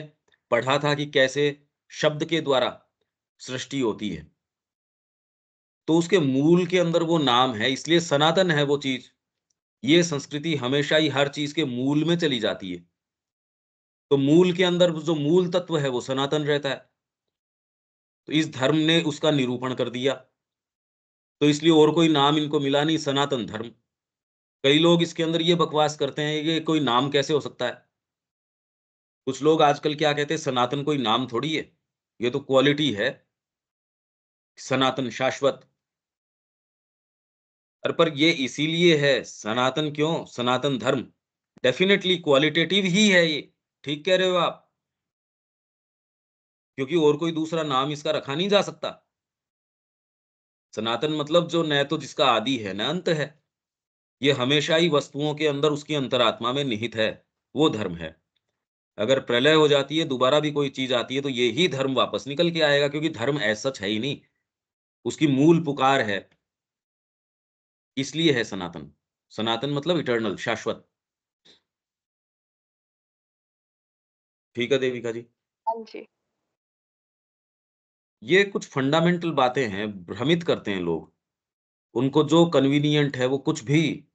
पढ़ा था कि कैसे शब्द के द्वारा सृष्टि होती है। तो उसके मूल के अंदर वो नाम है, इसलिए सनातन है वो चीज। ये संस्कृति हमेशा ही हर चीज के मूल में चली जाती है। तो मूल के अंदर जो मूल तत्व है वो सनातन रहता है। तो इस धर्म ने उसका निरूपण कर दिया। तो इसलिए और कोई नाम इनको मिला नहीं, सनातन धर्म। कई लोग इसके अंदर ये बकवास करते हैं कि कोई नाम कैसे हो सकता है। कुछ लोग आजकल क्या कहते हैं, सनातन कोई नाम थोड़ी है, ये तो क्वालिटी है, सनातन शाश्वत। अरे पर ये इसीलिए है सनातन, क्यों सनातन धर्म, डेफिनेटली क्वालिटेटिव ही है ये। ठीक कह रहे हो आप, क्योंकि और कोई दूसरा नाम इसका रखा नहीं जा सकता। सनातन मतलब जो न तो जिसका आदि है न अंत है, ये हमेशा ही वस्तुओं के अंदर उसकी अंतरात्मा में निहित है, वो धर्म है। अगर प्रलय हो जाती है, दोबारा भी कोई चीज आती है, तो ये ही धर्म वापस निकल के आएगा, क्योंकि धर्म ऐसा सच है ही नहीं, उसकी मूल पुकार है, इसलिए है सनातन। सनातन मतलब इटर्नल, शाश्वत। ठीक है देविका जी। हाँ जी। ये कुछ फंडामेंटल बातें हैं, भ्रमित करते हैं लोग। उनको जो कन्वीनिएंट है वो कुछ भी,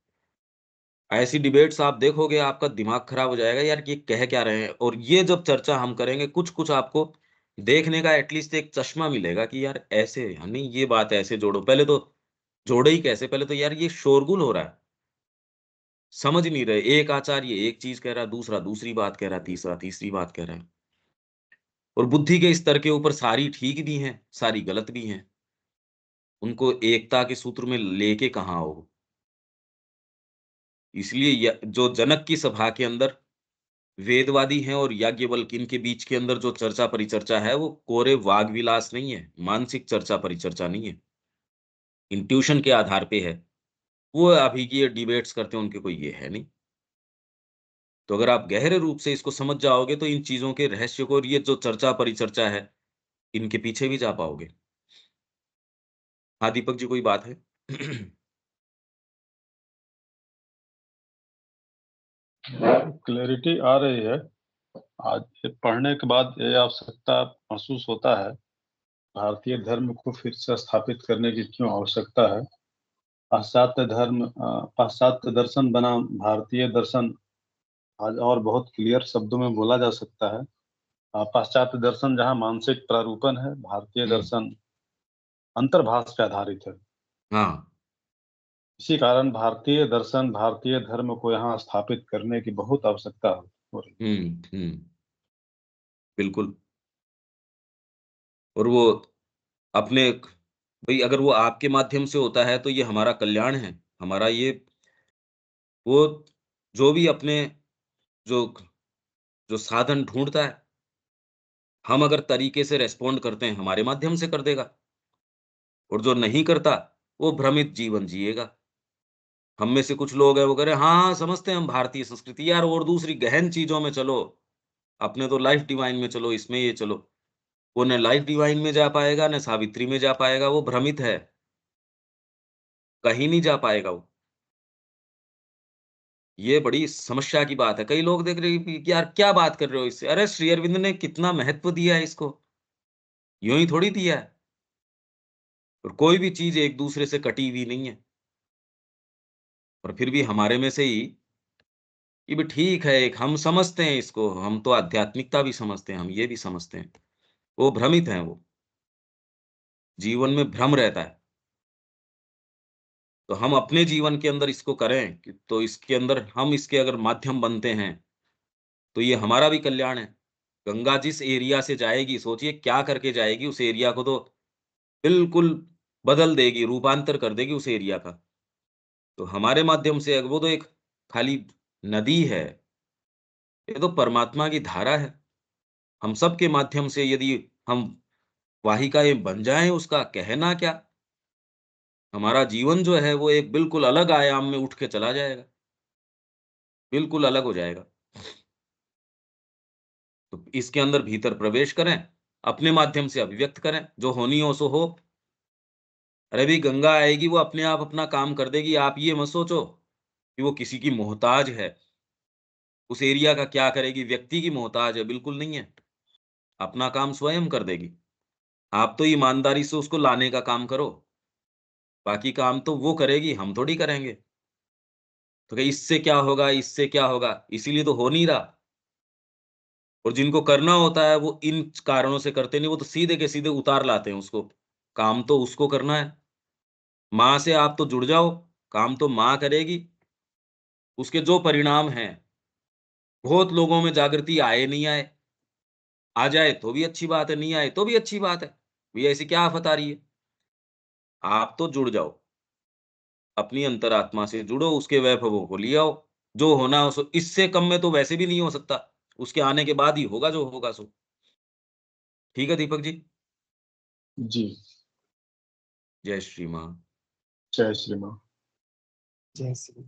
ऐसी डिबेट्स आप देखोगे आपका दिमाग खराब हो जाएगा, यार ये कह क्या रहे हैं। और ये जब चर्चा हम करेंगे, कुछ कुछ आपको देखने का एटलीस्ट एक चश्मा मिलेगा कि यार ऐसे, नहीं ये बात ऐसे जोड़ो। पहले तो जोड़े ही कैसे, पहले तो यार ये शोरगुल हो रहा है, समझ नहीं रहे। एक आचार्य एक चीज कह रहा है, दूसरा दूसरी बात कह रहा है, तीसरा तीसरी बात कह रहा है। और बुद्धि के स्तर के ऊपर सारी ठीक भी हैं, सारी गलत भी हैं। उनको एकता के सूत्र में लेके कहाँ आओ। इसलिए जो जनक की सभा के अंदर वेदवादी हैं और याज्ञवल्क्य, इनके बीच के अंदर जो चर्चा परिचर्चा है, वो कोरे वाग विलास नहीं है, मानसिक चर्चा परिचर्चा नहीं है, इंट्यूशन के आधार पे है। वो अभी की ये डिबेट्स करते हैं, उनके कोई ये है नहीं। तो अगर आप गहरे रूप से इसको समझ जाओगे, तो इन चीजों के रहस्य को और ये जो चर्चा परिचर्चा है, इनके पीछे भी जा पाओगे। हाँ दीपक जी, कोई बात है? क्लैरिटी आ रही है। आज ये पढ़ने के बाद ये आवश्यकता महसूस होता है, भारतीय धर्म को फिर से स्थापित करने की क्यों आवश्यकता है। पाश्चात्य दर्शन बना भारतीय दर्शन आज और बहुत क्लियर शब्दों में बोला जा सकता है। पाश्चात्य दर्शन जहाँ मानसिक प्रारूपण है, भारतीय दर्शन अंतर्भाष पे आधारित है। हाँ। इसी कारण भारतीय दर्शन, भारतीय धर्म को यहाँ स्थापित करने की बहुत आवश्यकता हो रही है। बिल्कुल। और वो अपने, भाई अगर वो आपके माध्यम से होता है तो ये हमारा कल्याण है, हमारा ये, वो जो भी अपने, जो जो साधन ढूंढता है, हम अगर तरीके से रेस्पॉन्ड करते हैं, हमारे माध्यम से कर देगा। और जो नहीं करता, वो भ्रमित जीवन जिएगा। हम में से कुछ लोग हैं, वो कह रहे हैं हाँ हाँ समझते हैं हम भारतीय संस्कृति, यार और दूसरी गहन चीजों में चलो, अपने तो लाइफ डिवाइन में चलो, इसमें ये चलो। वो न लाइफ डिवाइन में जा पाएगा, न सावित्री में जा पाएगा, वो भ्रमित है, कहीं नहीं जा पाएगा वो। ये बड़ी समस्या की बात है। कई लोग देख रहे हैं कि यार क्या बात कर रहे हो इससे, अरे श्री अरविंद ने कितना महत्व दिया है इसको, यूं ही थोड़ी दिया है। और कोई भी चीज एक दूसरे से कटी हुई नहीं है। और फिर भी हमारे में से ही, ये भी ठीक है, एक हम समझते हैं इसको, हम तो आध्यात्मिकता भी समझते हैं, हम ये भी समझते हैं। वो भ्रमित हैं, वो जीवन में भ्रम रहता है। तो हम अपने जीवन के अंदर इसको करें तो इसके अंदर हम इसके अगर माध्यम बनते हैं, तो ये हमारा भी कल्याण है। गंगा जिस एरिया से जाएगी, सोचिए क्या करके जाएगी, उस एरिया को तो बिल्कुल बदल देगी, रूपांतर कर देगी उस एरिया का। तो हमारे माध्यम से वो तो एक खाली नदी है, ये तो परमात्मा की धारा है। हम सब के माध्यम से यदि हम वाहिकाएँ बन जाएँ, उसका कहना क्या? हमारा जीवन जो है वो एक बिल्कुल अलग आयाम में उठ के चला जाएगा, बिल्कुल अलग हो जाएगा। तो इसके अंदर भीतर प्रवेश करें, अपने माध्यम से अभिव्यक्त करें, जो होनी हो सो हो। अरे भई गंगा आएगी, वो अपने आप अपना काम कर देगी, आप ये मत सोचो कि वो किसी की मोहताज है। उस एरिया का क्या करेगी, व्यक्ति की मोहताज है, बिल्कुल नहीं है। अपना काम स्वयं कर देगी। आप तो ईमानदारी से उसको लाने का काम करो, बाकी काम तो वो करेगी, हम थोड़ी करेंगे। तो क्या इससे क्या होगा, इससे क्या होगा? इसीलिए तो हो नहीं रहा। और जिनको करना होता है वो इन कारणों से करते नहीं, वो तो सीधे के सीधे उतार लाते हैं उसको। काम तो उसको करना है। माँ से आप तो जुड़ जाओ, काम तो माँ करेगी। उसके जो परिणाम हैं, बहुत लोगों में जागृति आए नहीं आए, आ जाए तो भी अच्छी बात है, नहीं आए तो भी अच्छी बात है। भैया ऐसी क्या आफ़त आ रही है? आप तो जुड़ जाओ, अपनी अंतरात्मा से जुड़ो, उसके वैभवों को ले आओ। जो होना हो सो इससे कम में तो वैसे भी नहीं हो सकता। उसके आने के बाद ही होगा जो होगा सो। ठीक है दीपक जी? जी। जय श्री माँ। जय श्री राम। जय श्री